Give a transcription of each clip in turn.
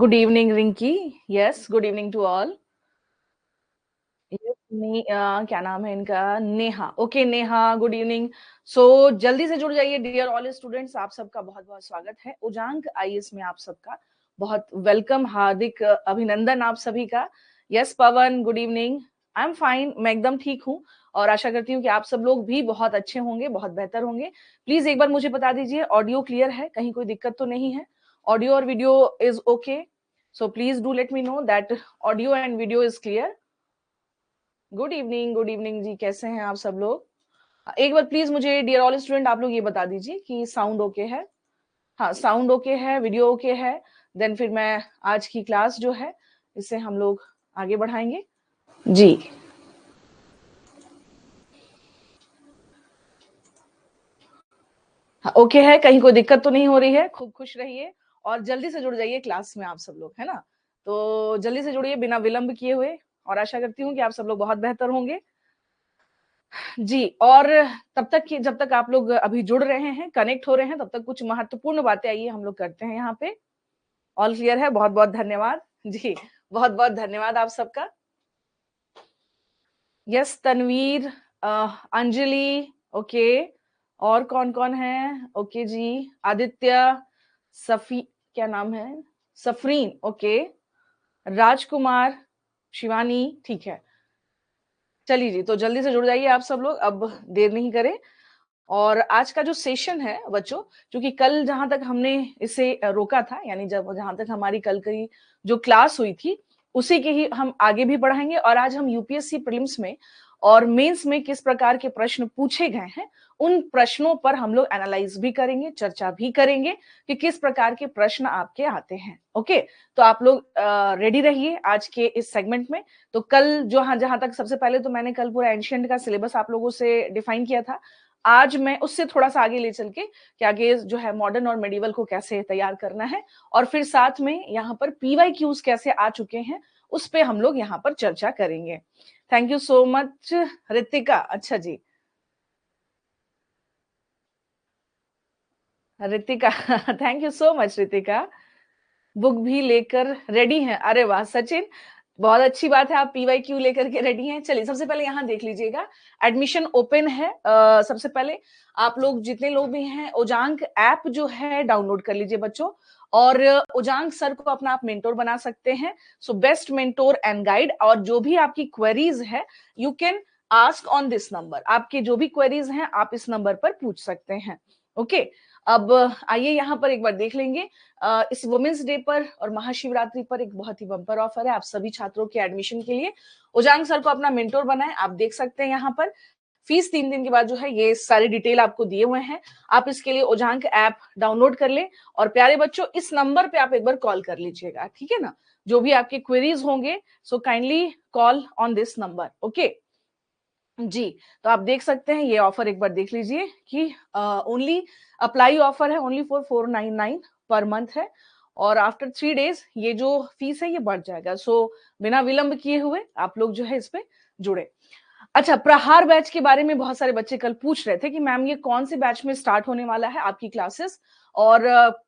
Good evening, Rinky. Yes, good evening to all. Yes, क्या नाम है इनका? Neha. Okay Neha, good evening. So जल्दी से जुड़ जाइए डियर ऑल स्टूडेंट्स. आप सबका बहुत बहुत स्वागत है उजांक आईएएस में. आप सबका बहुत वेलकम, हार्दिक अभिनंदन आप सभी का. Yes Pawan, good evening. I am fine, मैं एकदम ठीक हूँ और आशा करती हूँ कि आप सब लोग भी बहुत अच्छे होंगे, बहुत बेहतर होंगे. प्लीज एक बार मुझे बता दीजिए, ऑडियो क्लियर है? कहीं कोई दिक्कत तो नहीं है? ऑडियो और video is okay? So please do let me know that audio and video is clear. Good evening जी. कैसे हैं आप सब लोग? एक बार प्लीज मुझे डियर ऑल स्टूडेंट आप लोग ये बता दीजिए कि साउंड ओके है. हाँ, साउंड ओके है, वीडियो ओके है. देन फिर मैं आज की क्लास जो है इसे हम लोग आगे बढ़ाएंगे जी. हाँ, ओके है, कहीं कोई दिक्कत तो नहीं हो रही है? खूब खुश रहिए और जल्दी से जुड़ जाइए क्लास में आप सब लोग, है ना? तो जल्दी से जुड़िए बिना विलंब किए हुए और आशा करती हूँ कि आप सब लोग बहुत बेहतर होंगे जी. और तब तक कि जब तक आप लोग अभी जुड़ रहे हैं, कनेक्ट हो रहे हैं, तब तक कुछ महत्वपूर्ण बातें आइए हम लोग करते हैं यहाँ पे. ऑल क्लियर है? बहुत बहुत धन्यवाद जी. बहुत बहुत धन्यवाद आप सबका. Yes Tanveer, Anjali, okay. और कौन कौन है? ओके जी. आदित्य, सफी, क्या नाम है? सफरीन, ओके. राजकुमार, शिवानी, ठीक है. चलिए जी, तो जल्दी से जुड़ जाइए आप सब लोग, अब देर नहीं करें. और आज का जो सेशन है बच्चों, क्योंकि कल जहां तक हमने इसे रोका था, यानी जब जहां तक हमारी कल की जो क्लास हुई थी उसी के ही हम आगे भी बढ़ाएंगे. और आज हम यूपीएससी प्रीलिम्स में और मेंस में किस प्रकार के प्रश्न पूछे गए हैं उन प्रश्नों पर हम लोग एनालाइज भी करेंगे, चर्चा भी करेंगे कि किस प्रकार के प्रश्न आपके आते हैं. ओके, तो आप लोग रेडी रहिए आज के इस सेगमेंट में. तो कल जो जहां तक सबसे पहले तो मैंने कल पूरा एंशिएंट का सिलेबस आप लोगों से डिफाइन किया था. आज मैं उससे थोड़ा सा आगे ले चल के कि आगे जो है मॉडर्न और मेडिवल को कैसे तैयार करना है और फिर साथ में यहाँ पर पीवाई क्यूज कैसे आ चुके हैं उस पे हम लोग यहाँ पर चर्चा करेंगे. Thank you so much Ritika. अच्छा जी, Ritika thank you so much Ritika. Book भी लेकर रेडी हैं? अरे वाह सचिन, बहुत अच्छी बात है, आप पीवाईक्यू लेकर के रेडी हैं. चलिए सबसे पहले यहाँ देख लीजिएगा, एडमिशन ओपन है. सबसे पहले आप लोग जितने लोग भी हैं उजांक ऐप जो है डाउनलोड कर लीजिए बच्चों. और उजांक सर को अपना आप मेंटोर बना सकते हैं. So best mentor and guide. और जो भी आपकी क्वेरीज है you can ask on this number. आपके जो भी क्वेरीज हैं आप इस नंबर पर पूछ सकते हैं. ओके, अब आइए यहाँ पर एक बार देख लेंगे. इस वुमेन्स डे पर और महाशिवरात्रि पर एक बहुत ही बम्पर ऑफर है आप सभी छात्रों के एडमिशन के लिए. उजांग सर को अपना मेंटोर बनाएं. आप देख सकते हैं यहाँ पर फीस 3 दिन के बाद जो है ये सारी डिटेल आपको दिए हुए हैं. आप इसके लिए उजांक ऐप डाउनलोड कर ले. और प्यारे बच्चों इस नंबर पे आप एक बार कॉल कर लीजिएगा, ठीक है ना? जो भी आपके क्वेरीज होंगे so kindly call on this number. Okay जी, तो आप देख सकते हैं ये ऑफर एक बार देख लीजिए कि ओनली अप्लाई ऑफर है, ओनली फॉर 499 पर मंथ है. और आफ्टर 3 days ये जो फीस है ये बढ़ जाएगा. सो बिना विलंब किए हुए आप लोग जो है इस पे जुड़े. अच्छा, प्रहार बैच के बारे में बहुत सारे बच्चे कल पूछ रहे थे कि मैम ये कौन से बैच में स्टार्ट होने वाला है आपकी क्लासेस और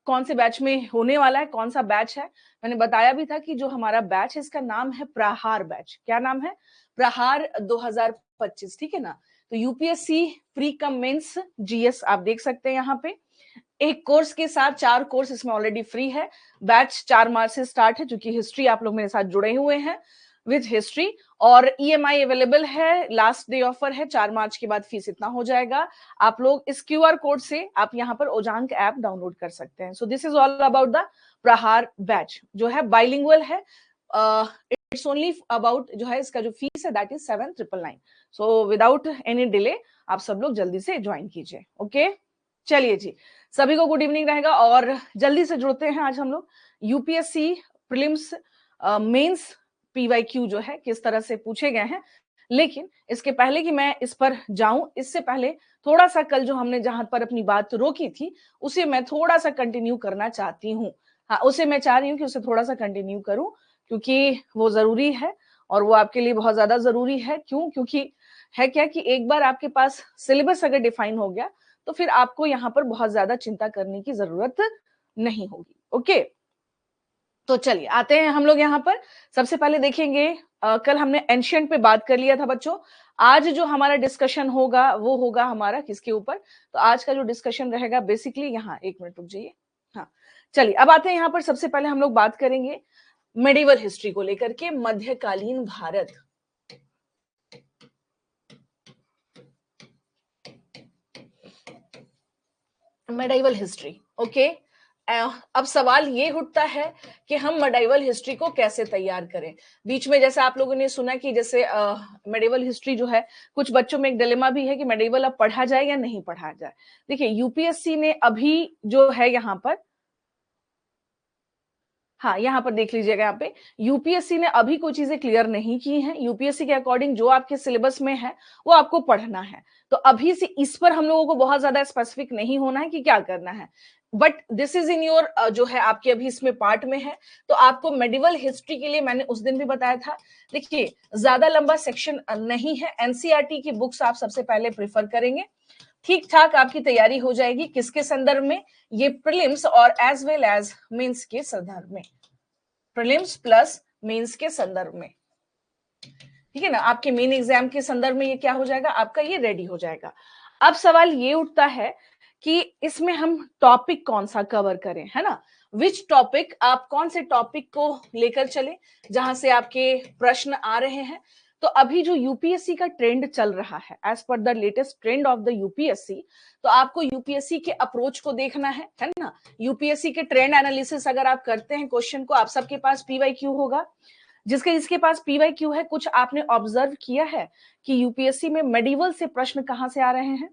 कौन से बैच में होने वाला है, कौन सा बैच है. मैंने बताया भी था कि जो हमारा बैच है इसका नाम है प्रहार बैच. क्या नाम है? प्रहार 2025, ठीक है ना? तो UPSC pre cum mains GS आप देख सकते हैं यहाँ पे. एक कोर्स के साथ 4 कोर्स इसमें ऑलरेडी फ्री है. बैच 4 मार्च से स्टार्ट है, क्योंकि हिस्ट्री आप लोग मेरे साथ जुड़े हुए हैं विद हिस्ट्री. और ईएमआई अवेलेबल है, लास्ट डे ऑफर है, 4 मार्च के बाद फीस इतना हो जाएगा. आप लोग इस क्यूआर कोड से आप यहाँ पर ओजांक ऐप डाउनलोड कर सकते हैं. So this is all about the प्रहार बैच जो है बाइलिंगुअल है. इट्स ओनली अबाउट जो है इसका जो फीस है that is 7,999. So without any delay आप सब लोग जल्दी से ज्वाइन कीजिए. ओके चलिए जी, सभी को गुड इवनिंग रहेगा और जल्दी से जुड़ते हैं. आज हम लोग यूपीएससी प्रीलिम्स मेंस पीवाईक्यू जो है किस तरह से पूछे गए हैं. लेकिन इसके पहले कि मैं इस पर जाऊं, इससे पहले थोड़ा सा कल जो हमने जहां पर अपनी बात रोकी थी उसे मैं थोड़ा सा कंटिन्यू करना चाहती हूँ. हाँ, उसे मैं चाह रही हूँ कि उसे थोड़ा सा कंटिन्यू करूं क्योंकि वो जरूरी है और वो आपके लिए बहुत ज्यादा जरूरी है. क्यों? क्योंकि है क्या कि एक बार आपके पास सिलेबस अगर डिफाइन हो गया तो फिर आपको यहाँ पर बहुत ज्यादा चिंता करने की जरूरत नहीं होगी. ओके तो चलिए आते हैं हम लोग यहाँ पर। सबसे पहले देखेंगे, कल हमने एंशियंट पे बात कर लिया था बच्चों। आज जो हमारा डिस्कशन होगा वो होगा हमारा किसके ऊपर? तो आज का जो डिस्कशन रहेगा बेसिकली यहाँ, एक मिनट रुक जाइए। हाँ चलिए, अब आते हैं यहाँ पर। सबसे पहले हम लोग बात करेंगे मेडिवल हिस्ट्री को लेकर के, मध्यकालीन भारत। Medieval history, okay. अब सवाल ये उठता है कि हम मेडाइवल हिस्ट्री को कैसे तैयार करें। बीच में जैसे आप लोगों ने सुना कि जैसे मेडिवल हिस्ट्री जो है, कुछ बच्चों में एक डिलेमा भी है कि मेडिवल अब पढ़ा जाए या नहीं पढ़ा जाए। देखिए यूपीएससी ने अभी जो है यहाँ पर, हाँ यहाँ पर देख लीजिएगा, यहाँ पे यूपीएससी ने अभी कोई चीजें क्लियर नहीं की हैं। यूपीएससी के अकॉर्डिंग जो आपके सिलेबस में है वो आपको पढ़ना है। तो अभी से इस पर हम लोगों को बहुत ज्यादा स्पेसिफिक नहीं होना है कि क्या करना है, but this is in your, जो है आपके अभी इसमें पार्ट में है। तो आपको मेडिवल हिस्ट्री के लिए मैंने उस दिन भी बताया था, देखिए ज्यादा लंबा सेक्शन नहीं है। एनसीईआरटी की बुक्स आप सबसे पहले प्रिफर करेंगे, ठीक ठाक आपकी तैयारी हो जाएगी। किसके संदर्भ में? ये प्रीलिम्स और एज वेल एज मेंस के संदर्भ में, प्रीलिम्स प्लस मेंस के संदर्भ में, ठीक है ना। आपके मेन एग्जाम के संदर्भ में ये क्या हो जाएगा, आपका ये रेडी हो जाएगा। अब सवाल ये उठता है कि इसमें हम टॉपिक कौन सा कवर करें, है ना। विच टॉपिक, आप कौन से टॉपिक को लेकर चले जहां से आपके प्रश्न आ रहे हैं। तो अभी जो यूपीएससी का ट्रेंड चल रहा है, as per the latest trend of the UPSC, तो आपको यूपीएससी के अप्रोच को देखना है ना। यूपीएससी के ट्रेंड एनालिसिस अगर आप करते हैं क्वेश्चन को, आप सबके पास पीवाईक्यू होगा। जिसके पास पीवाईक्यू है, कुछ आपने ऑब्जर्व किया है कि यूपीएससी में मेडिवल से प्रश्न कहां से आ रहे हैं?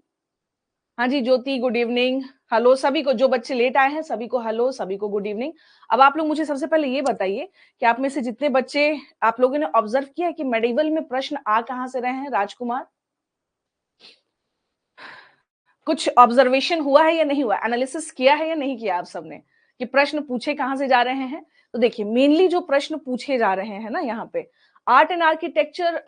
हाँ जी ज्योति, गुड इवनिंग, हेलो सभी को। जो बच्चे लेट आए हैं सभी को हेलो, सभी को गुड इवनिंग। अब आप लोग मुझे सबसे पहले ये बताइए कि आप में से जितने बच्चे आप लोगों ने ऑब्जर्व किया है कि मेडिवल में प्रश्न आ कहां से रहे हैं? राजकुमार, कुछ ऑब्जर्वेशन हुआ है या नहीं हुआ? एनालिसिस किया है या नहीं किया आप सबने कि प्रश्न पूछे कहां से जा रहे हैं? तो देखिए मेनली जो प्रश्न पूछे जा रहे हैं ना यहाँ पे, आर्ट एंड आर्किटेक्चर,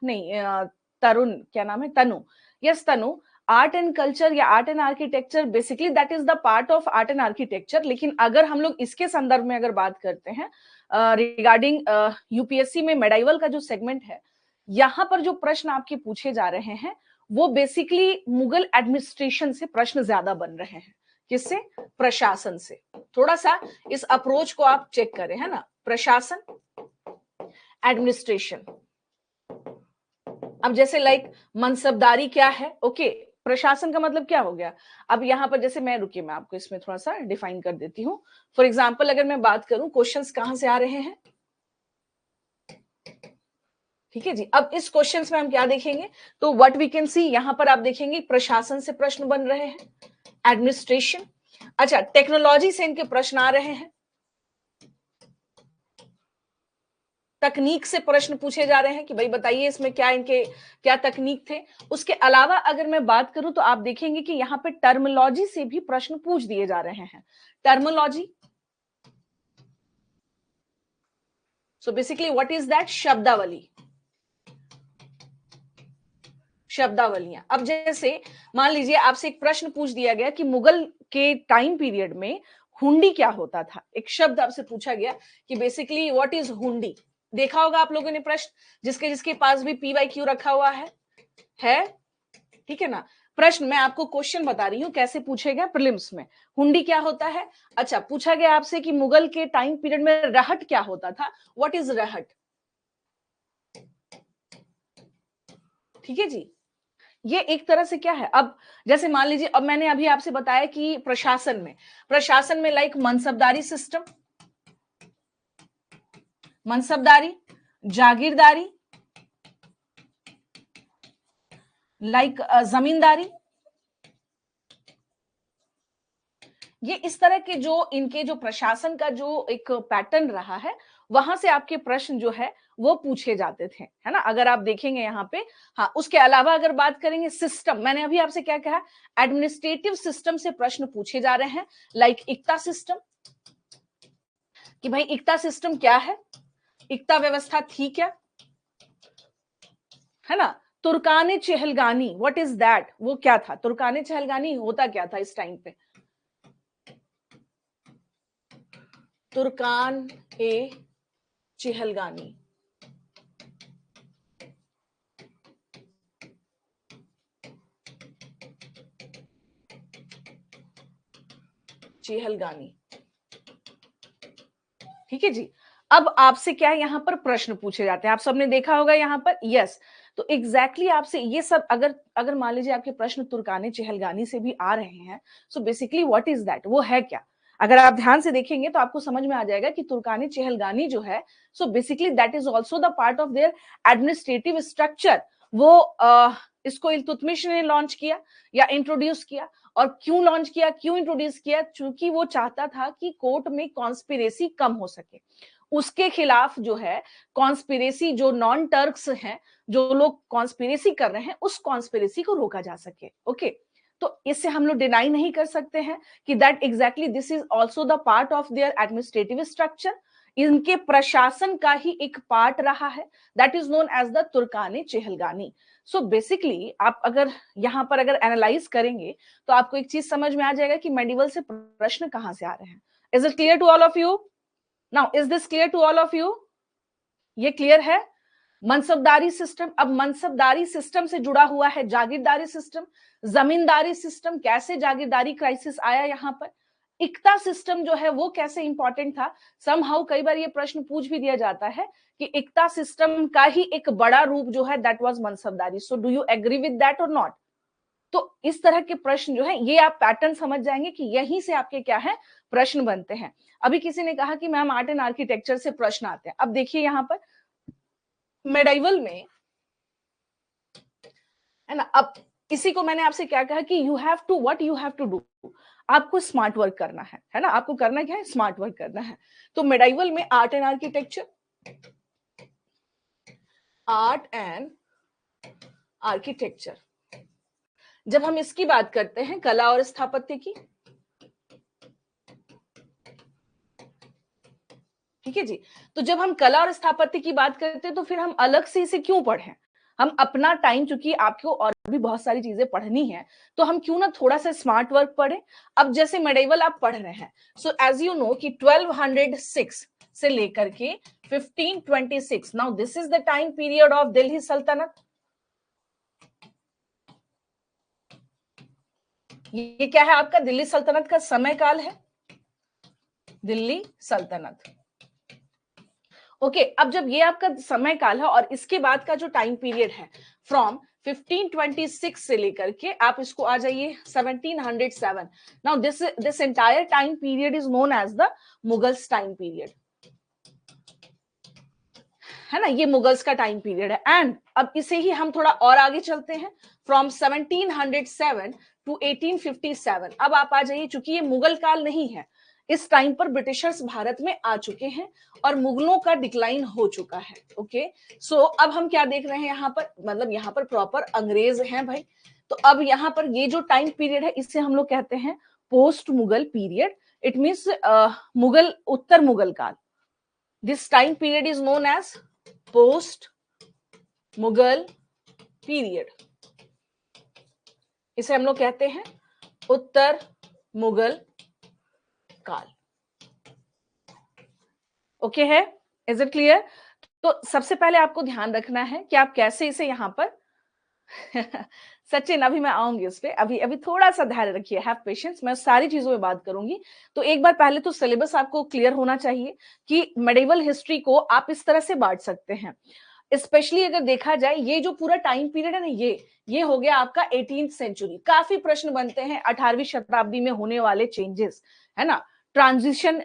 नहीं, तरुण, क्या नाम है, Tanu, yes Tanu, art and culture या art and architecture, basically that is the part of art and architecture. लेकिन अगर हम लोग इसके संदर्भ में अगर बात करते हैं रिगार्डिंग यूपीएससी में मेडाइवल का जो सेगमेंट है, यहाँ पर जो प्रश्न आपके पूछे जा रहे हैं वो बेसिकली मुगल एडमिनिस्ट्रेशन से प्रश्न ज्यादा बन रहे हैं। किससे? प्रशासन से। थोड़ा सा इस अप्रोच को आप चेक करें, है ना, प्रशासन, एडमिनिस्ट्रेशन। अब जैसे लाइक मनसबदारी क्या है, ओके, प्रशासन का मतलब क्या हो गया? अब यहाँ पर जैसे मैं, रुकिए मैं आपको इसमें थोड़ा सा डिफाइन कर देती हूँ। फॉर एग्जाम्पल अगर मैं बात करूं, क्वेश्चंस कहां से आ रहे हैं, ठीक है जी। अब इस क्वेश्चन में हम क्या देखेंगे, तो व्हाट वी कैन सी, यहां पर आप देखेंगे प्रशासन से प्रश्न बन रहे हैं, एडमिनिस्ट्रेशन। अच्छा, टेक्नोलॉजी से इनके प्रश्न आ रहे हैं, तकनीक से प्रश्न पूछे जा रहे हैं कि भाई बताइए इसमें क्या इनके क्या तकनीक थे। उसके अलावा अगर मैं बात करूं तो आप देखेंगे कि यहाँ पे टर्मोलॉजी से भी प्रश्न पूछ दिए जा रहे हैं। Terminology, so basically what is that? शब्दावली, शब्दावलियां। अब जैसे मान लीजिए आपसे एक प्रश्न पूछ दिया गया कि मुगल के टाइम पीरियड में हुंडी क्या होता था। एक शब्द आपसे पूछा गया कि बेसिकली व्हाट इज हुंडी। देखा होगा आप लोगों ने प्रश्न, जिसके जिसके पास भी पीवाईक्यू रखा हुआ है, ठीक है ना। प्रश्न मैं आपको क्वेश्चन बता रही हूं कैसे पूछेगा प्रीलिम्स में। हुंडी क्या होता है? अच्छा, पूछा गया आपसे कि मुगल के टाइम पीरियड में रहट क्या होता था, व्हाट इज रहट, ठीक है जी। ये एक तरह से क्या है। अब जैसे मान लीजिए, अब मैंने अभी आपसे बताया कि प्रशासन में लाइक मनसबदारी सिस्टम, मनसबदारी, जागीरदारी, लाइक जमींदारी, ये इस तरह के जो इनके जो प्रशासन का जो एक पैटर्न रहा है, वहां से आपके प्रश्न जो है वो पूछे जाते थे, है ना। अगर आप देखेंगे यहाँ पे, हाँ, उसके अलावा अगर बात करेंगे सिस्टम, मैंने अभी आपसे क्या कहा, एडमिनिस्ट्रेटिव सिस्टम से प्रश्न पूछे जा रहे हैं, लाइक इक्ता सिस्टम, कि भाई इक्ता सिस्टम क्या है, इक्ता व्यवस्था थी क्या, है ना। तुर्काने चहलगानी, व्हाट इज दैट, वो क्या था, तुर्काने चहलगानी होता क्या था इस टाइम पे। तुर्कान ए चिहलगानी। चिहलगानी, ठीक है जी। अब आपसे क्या है, यहां पर प्रश्न पूछे जाते हैं, आप सबने देखा होगा यहां पर, यस। तो एग्जैक्टली आपसे ये सब अगर अगर मान लीजिए आपके प्रश्न तुर्काने चिहलगानी से भी आ रहे हैं, so basically what is that, वो है क्या? अगर आप ध्यान से देखेंगे तो आपको समझ में आ जाएगा कि तुर्काने चिहलगानी जो है, so basically that is also the part of their administrative structure. वो इसको इल्तुतमिश ने लॉन्च किया या इंट्रोड्यूस किया। और क्यों लॉन्च किया, क्यों इंट्रोड्यूस किया? क्योंकि वो चाहता था कि कोर्ट में कॉन्स्पिरेसी कम हो सके, उसके खिलाफ जो है कॉन्स्पिरेसी, जो नॉन टर्क्स हैं, जो लोग कॉन्स्पिरेसी कर रहे हैं, उस कॉन्स्पिरेसी को रोका जा सके। ओके, तो इससे हम लोग डिनाई नहीं कर सकते हैं कि that exactly this is also the part of their administrative structure, इनके प्रशासन का ही एक पार्ट रहा है, that is known as the तुर्काने चिहलगानी। सो बेसिकली आप अगर यहां पर अगर एनालाइज करेंगे तो आपको एक चीज समझ में आ जाएगा कि मेडिवल से प्रश्न कहां से आ रहे हैं। Is it clear to all of you? Now is this clear to all of you? ये क्लियर है? मनसबदारी सिस्टम, अब मनसबदारी सिस्टम से जुड़ा हुआ है जागीरदारी सिस्टम, जमींदारी सिस्टम, कैसे जागीरदारी क्राइसिस आया यहां पर, इक्ता सिस्टम जो है वो कैसे इंपॉर्टेंट था। समहाउ कई बार ये प्रश्न पूछ भी दिया जाता है कि इक्ता सिस्टम का ही एक बड़ा रूप जो है दैट वाज मनसबदारी। So do you agree with that और नॉट? तो इस तरह के प्रश्न जो है ये आप पैटर्न समझ जाएंगे कि यहीं से आपके क्या है, प्रश्न बनते हैं। अभी किसी ने कहा कि मैम आर्ट एंड आर्किटेक्चर से प्रश्न आते हैं। अब देखिए यहां पर मेडाइवल में है ना, अब इसी को मैंने आपसे क्या कहा कि you have to what you have to do, आपको स्मार्ट वर्क करना है ना, आपको करना क्या है, स्मार्ट वर्क करना है। तो मेडाइवल में art and architecture, art and architecture, जब हम इसकी बात करते हैं कला और स्थापत्य की, ठीक है जी। तो जब हम कला और स्थापत्य की बात करते हैं तो फिर हम अलग से इसे क्यों पढ़ें? हम अपना टाइम, चूंकि आपको और भी बहुत सारी चीजें पढ़नी है, तो हम क्यों ना थोड़ा सा स्मार्ट वर्क पढ़ें। अब जैसे मेडाइवल आप पढ़ रहे हैं, सो एज यू नो कि 1206 से लेकर के 1526, now this is the time period of Delhi सल्तनत। ये क्या है आपका, दिल्ली सल्तनत का समय काल है, दिल्ली सल्तनत। ओके, अब जब ये आपका समय काल है और इसके बाद का जो टाइम पीरियड है फ्रॉम 1526 से लेकर के आप इसको आ जाइए 1707, now this entire time period is known as the Mughals time period, है ना, ये मुगल्स का टाइम पीरियड है। एंड अब इसे ही हम थोड़ा और आगे चलते हैं, फ्रॉम 1707 टू 1857। अब आप आ जाइए, चूंकि ये मुगल काल नहीं है, इस टाइम पर ब्रिटिशर्स भारत में आ चुके हैं और मुगलों का डिक्लाइन हो चुका है। ओके, सो अब हम क्या देख रहे हैं यहाँ पर, मतलब यहाँ पर प्रॉपर अंग्रेज हैं भाई। तो अब यहाँ पर ये जो टाइम पीरियड है इसे हम लोग कहते हैं post Mughal period. It means Mughal, उत्तर मुगल काल। This time period is known as post Mughal period, इसे हम लोग कहते हैं उत्तर मुगल काल। ओके है, इज इट क्लियर? तो सबसे पहले आपको ध्यान रखना है कि आप कैसे इसे यहां पर सचिन अभी मैं आऊंगी उस पर, अभी अभी थोड़ा सा धैर्य रखिए, हैव पेशेंस, मैं सारी चीजों में बात करूंगी। तो एक बार पहले तो सिलेबस आपको क्लियर होना चाहिए कि मेडिवल हिस्ट्री को आप इस तरह से बांट सकते हैं। स्पेशली अगर देखा जाए ये जो पूरा टाइम पीरियड है ना, ये हो गया आपका 18th सेंचुरी। काफी प्रश्न बनते हैं 18वीं शताब्दी में होने वाले चेंजेस, है ना। Transition,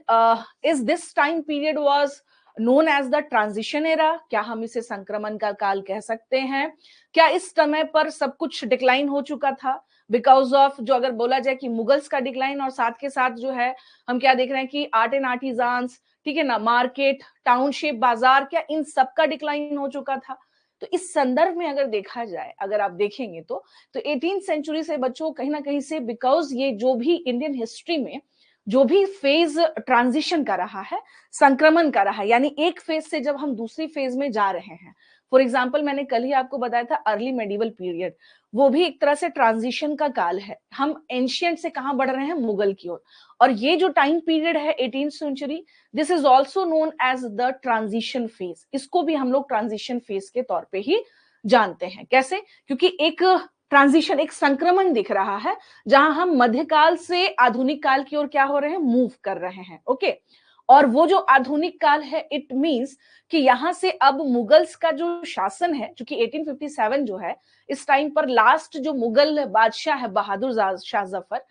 is this time period was known as the transition era, क्या हम इसे संक्रमण का काल कह सकते हैं? क्या इस समय पर सब कुछ डिक्लाइन हो चुका था बिकॉज ऑफ, जो अगर बोला जाए कि मुगल्स का डिक्लाइन, और साथ के साथ जो है हम क्या देख रहे हैं कि आर्ट एंड आर्टिजान्स, ठीक है ना, मार्केट, टाउनशिप, बाजार, क्या इन सब का डिक्लाइन हो चुका था? तो इस संदर्भ में अगर देखा जाए, अगर आप देखेंगे तो 18th सेंचुरी से बच्चों कहीं ना कहीं से, बिकॉज ये जो भी इंडियन हिस्ट्री में जो भी फेज ट्रांजिशन कर रहा है, संक्रमण कर रहा है, यानी एक फेज से जब हम दूसरी फेज में जा रहे हैं, फॉर एग्जाम्पल मैंने कल ही आपको बताया था अर्ली मेडिवल पीरियड, वो भी एक तरह से ट्रांजिशन का काल है। हम एंशियंट से कहां बढ़ रहे हैं, मुगल की ओर। और ये जो टाइम पीरियड है 18th century, this is also known as the transition phase. इसको भी हम लोग ट्रांजिशन फेज के तौर पे ही जानते हैं। कैसे? क्योंकि एक ट्रांजिशन, एक संक्रमण दिख रहा है, जहां हम मध्यकाल से आधुनिक काल की ओर क्या हो रहे हैं, मूव कर रहे हैं। ओके, और वो जो आधुनिक काल है, इट मींस कि यहां से अब मुगल्स का जो शासन है, क्योंकि 1857 जो है, इस टाइम पर लास्ट जो मुगल बादशाह है बहादुर शाह जफर,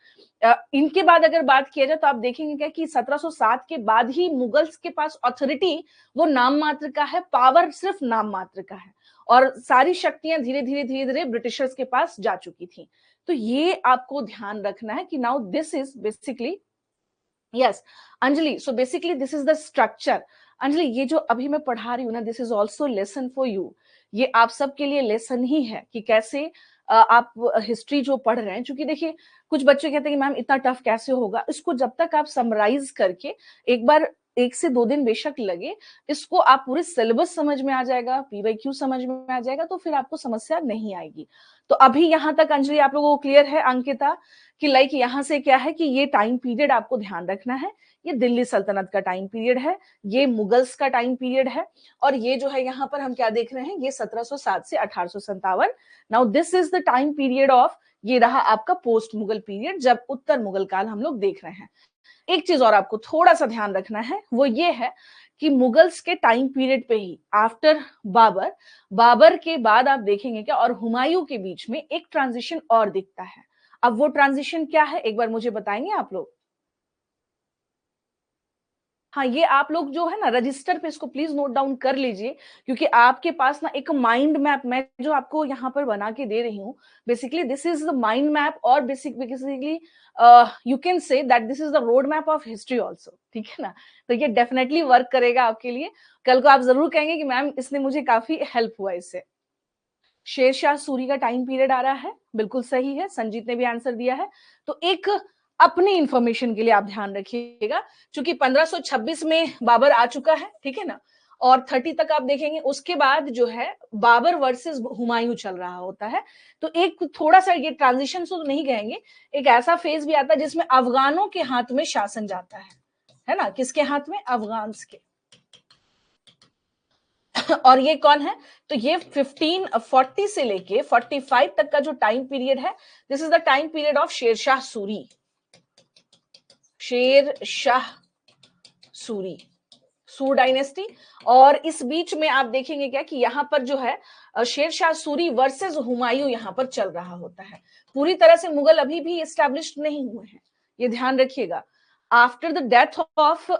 इनके बाद अगर बात किया जाए तो आप देखेंगे क्या कि 1707 के बाद ही मुगल्स के पास ऑथोरिटी वो नाम मात्र का है, पावर सिर्फ नाम मात्र का है, और सारी शक्तियां धीरे धीरे धीरे धीरे ब्रिटिशर्स के पास जा चुकी थी। तो ये आपको ध्यान रखना है कि now this is basically, yes Anjali, so basically this is the structure. Anjali, ये जो अभी मैं पढ़ा रही हूँ ना, this is also lesson for you. ये आप सबके लिए लेसन ही है कि कैसे आप हिस्ट्री जो पढ़ रहे हैं, क्योंकि देखिए कुछ बच्चे कहते हैं कि मैम इतना टफ कैसे होगा, इसको जब तक आप समराइज करके एक बार 1 से 2 दिन बेशक लगे, इसको आप पूरे सिलेबस समझ में आ जाएगा, पीवाईक्यू समझ में आ जाएगा, तो फिर आपको समस्या नहीं आएगी। तो अभी यहां तक अंजलि आप लोगों को क्लियर है, अंकिता, कि लाइक यहां से क्या है कि ये टाइम पीरियड आपको ध्यान रखना है, ये दिल्ली सल्तनत का टाइम पीरियड है, ये मुगल्स का टाइम पीरियड है, और ये जो है यहाँ पर हम क्या देख रहे हैं, ये 1707 से 1857। Now this is the time period of, ये रहा आपका पोस्ट मुगल पीरियड, जब उत्तर मुगल काल हम लोग देख रहे हैं। एक चीज और आपको थोड़ा सा ध्यान रखना है, वो ये है कि मुगल्स के टाइम पीरियड पे ही आफ्टर बाबर, बाबर के बाद आप देखेंगे क्या, और हुमायूं के बीच में एक ट्रांजिशन और दिखता है। अब वो ट्रांजिशन क्या है, एक बार मुझे बताएंगे आप लोग? हाँ, ये आप लोग जो है ना रजिस्टर पे इसको प्लीज नोट डाउन कर लीजिए, क्योंकि आपके पास ना एक माइंड मैप मैं जो आपको यहाँ पर बना के दे रही हूँ, basically this is the mind map, और basically you can say that this is the road map of history also, ठीक है ना। तो ये डेफिनेटली वर्क करेगा आपके लिए, कल को आप जरूर कहेंगे कि मैम इसने मुझे काफी हेल्प हुआ इससे। शेरशाह सूरी का टाइम पीरियड आ रहा है, बिल्कुल सही है, संजीत ने भी आंसर दिया है। तो एक अपनी इंफॉर्मेशन के लिए आप ध्यान रखिएगा, क्योंकि 1526 में बाबर आ चुका है, ठीक है ना, और 30 तक आप देखेंगे, उसके बाद जो है बाबर वर्सेस हुमायूं चल रहा होता है। तो एक थोड़ा सा ये ट्रांजिशन तो नहीं कहेंगे, एक ऐसा फेज भी आता है जिसमें अफगानों के हाथ में शासन जाता है ना, किसके हाथ में, अफगान के। और ये कौन है, तो ये 1540 से लेके 45 तक का जो टाइम पीरियड है, this is the time period of Shershah Suri, Shershah Suri, Sur dynasty. और इस बीच में आप देखेंगे क्या कि यहां पर जो है शेरशाह सूरी वर्सेस हुमायूं यहां पर चल रहा होता है। पूरी तरह से मुगल अभी भी एस्टैब्लिश्ड नहीं हुए हैं, ये ध्यान रखिएगा। After the death of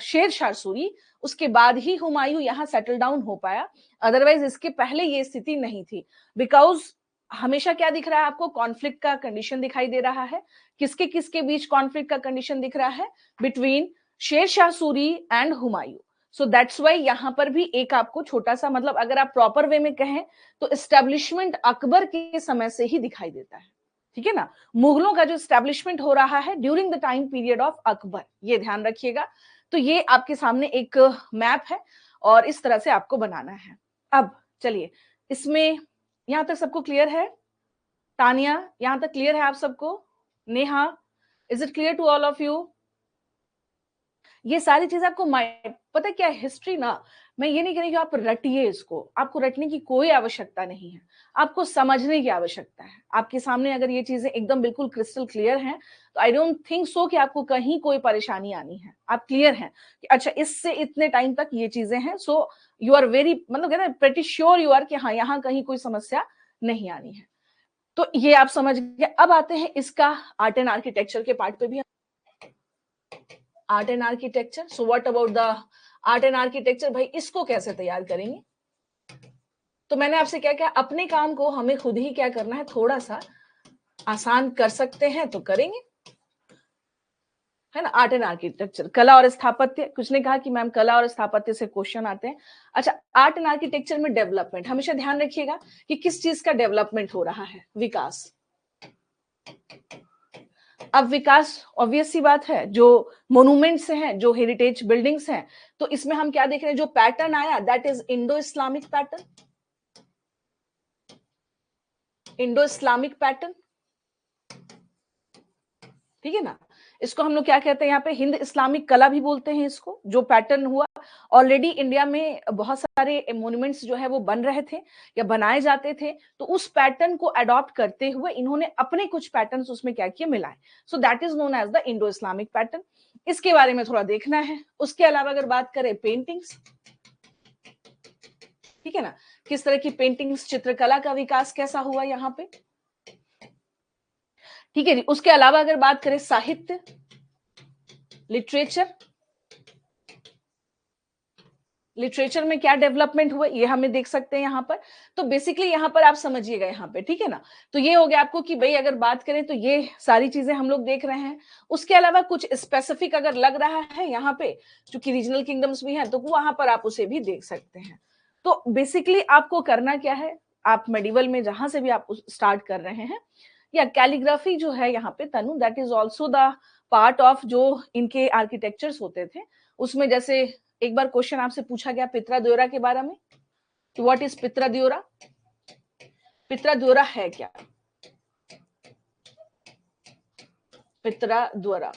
Shershah Suri, उसके बाद ही हुमायूं यहाँ सेटल डाउन हो पाया, अदरवाइज इसके पहले ये स्थिति नहीं थी। बिकॉज हमेशा क्या दिख रहा है आपको, कॉन्फ्लिक्ट का कंडीशन दिखाई दे रहा है। किसके किसके बीच कॉन्फ्लिक्ट का कंडीशन दिख रहा है, between Shershah Suri and Humayun. So that's why यहां पर भी एक आपको छोटा सा, मतलब अगर आप प्रॉपर वे में कहें तो एस्टेब्लिशमेंट अकबर के समय से ही दिखाई देता है, ठीक है ना। मुगलों का जो एस्टेब्लिशमेंट हो रहा है during the time period of Akbar, ये ध्यान रखिएगा। तो ये आपके सामने एक मैप है, और इस तरह से आपको बनाना है। अब चलिए, इसमें यहां तक सबको क्लियर है? तानिया, यहां तक क्लियर है आप सबको? Neha, is it clear to all of you? ये सारी चीज आपको पता क्या है, हिस्ट्री ना, मैं ये नहीं कह रही कि आप रटिए इसको, आपको रटने की कोई आवश्यकता नहीं है, आपको समझने की आवश्यकता है। आपके सामने अगर ये चीजें एकदम बिल्कुल क्रिस्टल क्लियर हैं, तो आई डोंट थिंक सो कि आपको कहीं कोई परेशानी आनी है। आप क्लियर हैं कि अच्छा इससे इतने टाइम तक ये चीजें हैं, सो यू आर वेरी, मतलब कहते हैं प्रेटी श्योर यू आर कि हाँ यहाँ कहीं कोई समस्या नहीं आनी है। तो ये आप समझ गए। अब आते हैं इसका आर्ट एंड आर्किटेक्चर के पार्ट पे भी। Art and architecture, so what about the art and architecture, भाई इसको कैसे तैयार करेंगे? तो मैंने आपसे क्या कहा, अपने काम को हमें खुद ही क्या करना है, थोड़ा सा आसान कर सकते हैं तो करेंगे, है ना। आर्ट एंड आर्किटेक्चर, कला और स्थापत्य, कुछ ने कहा कि मैम कला और स्थापत्य से क्वेश्चन आते हैं। अच्छा, आर्ट एंड आर्किटेक्चर में डेवलपमेंट, हमेशा ध्यान रखिएगा कि किस चीज का डेवलपमेंट हो रहा है, विकास। अब विकास ऑब्वियस सी बात है, जो मोन्यूमेंट्स हैं, जो हेरिटेज बिल्डिंग्स हैं, तो इसमें हम क्या देख रहे हैं, जो पैटर्न आया that is Indo Islamic pattern, Indo Islamic pattern, ठीक है ना। इसको हम लोग क्या कहते हैं यहाँ पे, हिंद इस्लामिक कला भी बोलते हैं इसको, जो पैटर्न हुआ। ऑलरेडी इंडिया में बहुत सारे मॉन्यूमेंट्स जो है वो बन रहे थे या बनाए जाते थे, तो उस पैटर्न को अडॉप्ट करते हुए इन्होंने अपने कुछ पैटर्न्स उसमें क्या किए, मिलाए। So that is known as the Indo Islamic pattern. इसके बारे में थोड़ा देखना है। उसके अलावा अगर बात करें पेंटिंग्स, ठीक है ना, किस तरह की पेंटिंग्स, चित्रकला का विकास कैसा हुआ यहाँ पे, ठीक है जी। उसके अलावा अगर बात करें साहित्य, लिटरेचर, लिटरेचर में क्या डेवलपमेंट हुआ ये हमें देख सकते हैं यहाँ पर। तो बेसिकली यहाँ पर आप समझिएगा यहाँ पे, ठीक है ना। तो ये हो गया आपको कि भाई अगर बात करें तो ये सारी चीजें हम लोग देख रहे हैं। उसके अलावा कुछ स्पेसिफिक अगर लग रहा है यहाँ पे, चूंकि रीजनल किंगडम्स भी हैं, तो वहां पर आप उसे भी देख सकते हैं। तो बेसिकली आपको करना क्या है, आप मेडिवल में जहां से भी आप स्टार्ट कर रहे हैं, या कैलीग्राफी जो है यहाँ पे Tanu, that is also the part of जो इनके आर्किटेक्चर्स होते थे। उसमें जैसे एक बार क्वेश्चन आपसे पूछा गया पित्रा द्योरा के बारे में, कि व्हाट इज पित्रा द्योरा, पित्रा द्योरा है क्या, पित्रा द्योरा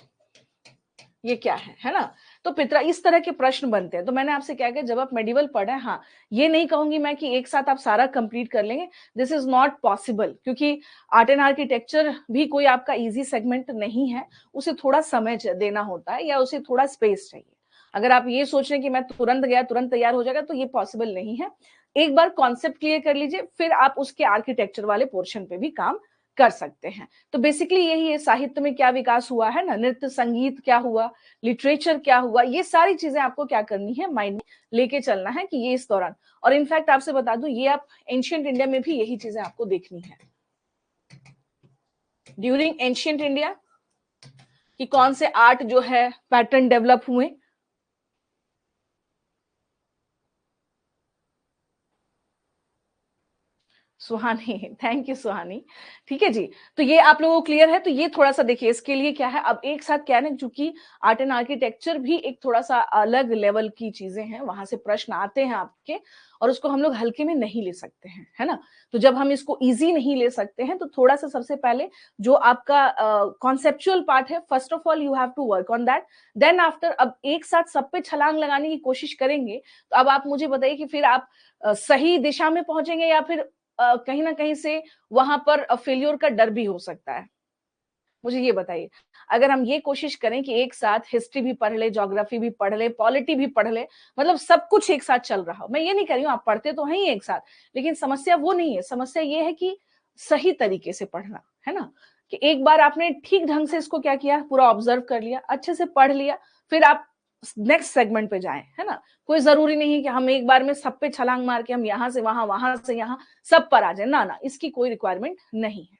ये क्या है ना। तो पित्रा, इस तरह के प्रश्न बनते हैं। तो मैंने आपसे क्या कहा, जब आप मेडिवल पढ़े, हाँ ये नहीं कहूंगी मैं कि एक साथ आप सारा कंप्लीट कर लेंगे, दिस इज नॉट पॉसिबल, क्योंकि आर्ट एंड आर्किटेक्चर भी कोई आपका इजी सेगमेंट नहीं है, उसे थोड़ा समय देना होता है या उसे थोड़ा स्पेस चाहिए। अगर आप ये सोच रहे हैं कि मैं तुरंत गया तुरंत तैयार हो जाएगा, तो ये पॉसिबल नहीं है। एक बार कॉन्सेप्ट क्लियर कर लीजिए, फिर आप उसके आर्किटेक्चर वाले पोर्शन पे भी काम कर सकते हैं। तो बेसिकली यही है, साहित्य में क्या विकास हुआ है ना, नृत्य संगीत क्या हुआ, लिटरेचर क्या हुआ, ये सारी चीजें आपको क्या करनी है, माइंड में लेके चलना है कि ये इस दौरान। और इनफैक्ट आपसे बता दूं, ये आप एंशियंट इंडिया में भी यही चीजें आपको देखनी है। ड्यूरिंग एंशियंट इंडिया कि कौन से आर्ट जो है पैटर्न डेवलप हुए। सुहानी, थैंक यू सुहानी। ठीक है जी, तो ये आप लोगों को क्लियर है। तो ये थोड़ा सा देखिए, इसके लिए क्या है, अब एक साथ क्या है ना, चूंकि आर्ट एंड आर्किटेक्चर भी एक थोड़ा सा अलग लेवल की चीजें हैं, वहां से प्रश्न आते हैं आपके, और उसको हम लोग हल्के में नहीं ले सकते हैं, है ना। तो जब हम इसको इजी नहीं ले सकते हैं, तो थोड़ा सा सबसे पहले जो आपका कॉन्सेप्चुअल पार्ट है, first of all you have to work on that. Then after, अब एक साथ सब पे छलांग लगाने की कोशिश करेंगे, तो अब आप मुझे बताइए कि फिर आप सही दिशा में पहुंचेंगे या फिर कहीं ना कहीं से वहां पर फेल्योर का डर भी हो सकता है। मुझे ये बताइए, अगर हम ये कोशिश करें कि एक साथ हिस्ट्री भी पढ़ ले, ज्योग्राफी भी पढ़ ले, पॉलिटी भी पढ़ ले, मतलब सब कुछ एक साथ चल रहा हो, मैं ये नहीं कह रही हूँ, आप पढ़ते तो हैं ही एक साथ, लेकिन समस्या वो नहीं है। समस्या ये है कि सही तरीके से पढ़ना, है ना, कि एक बार आपने ठीक ढंग से इसको क्या किया, पूरा ऑब्जर्व कर लिया, अच्छे से पढ़ लिया, फिर आप नेक्स्ट सेगमेंट पे जाएं, है ना। कोई जरूरी नहीं है कि हम एक बार में सब पे छलांग मार के हम यहाँ से वहां, वहां से यहाँ सब पर आ जाए, ना ना, इसकी कोई रिक्वायरमेंट नहीं है।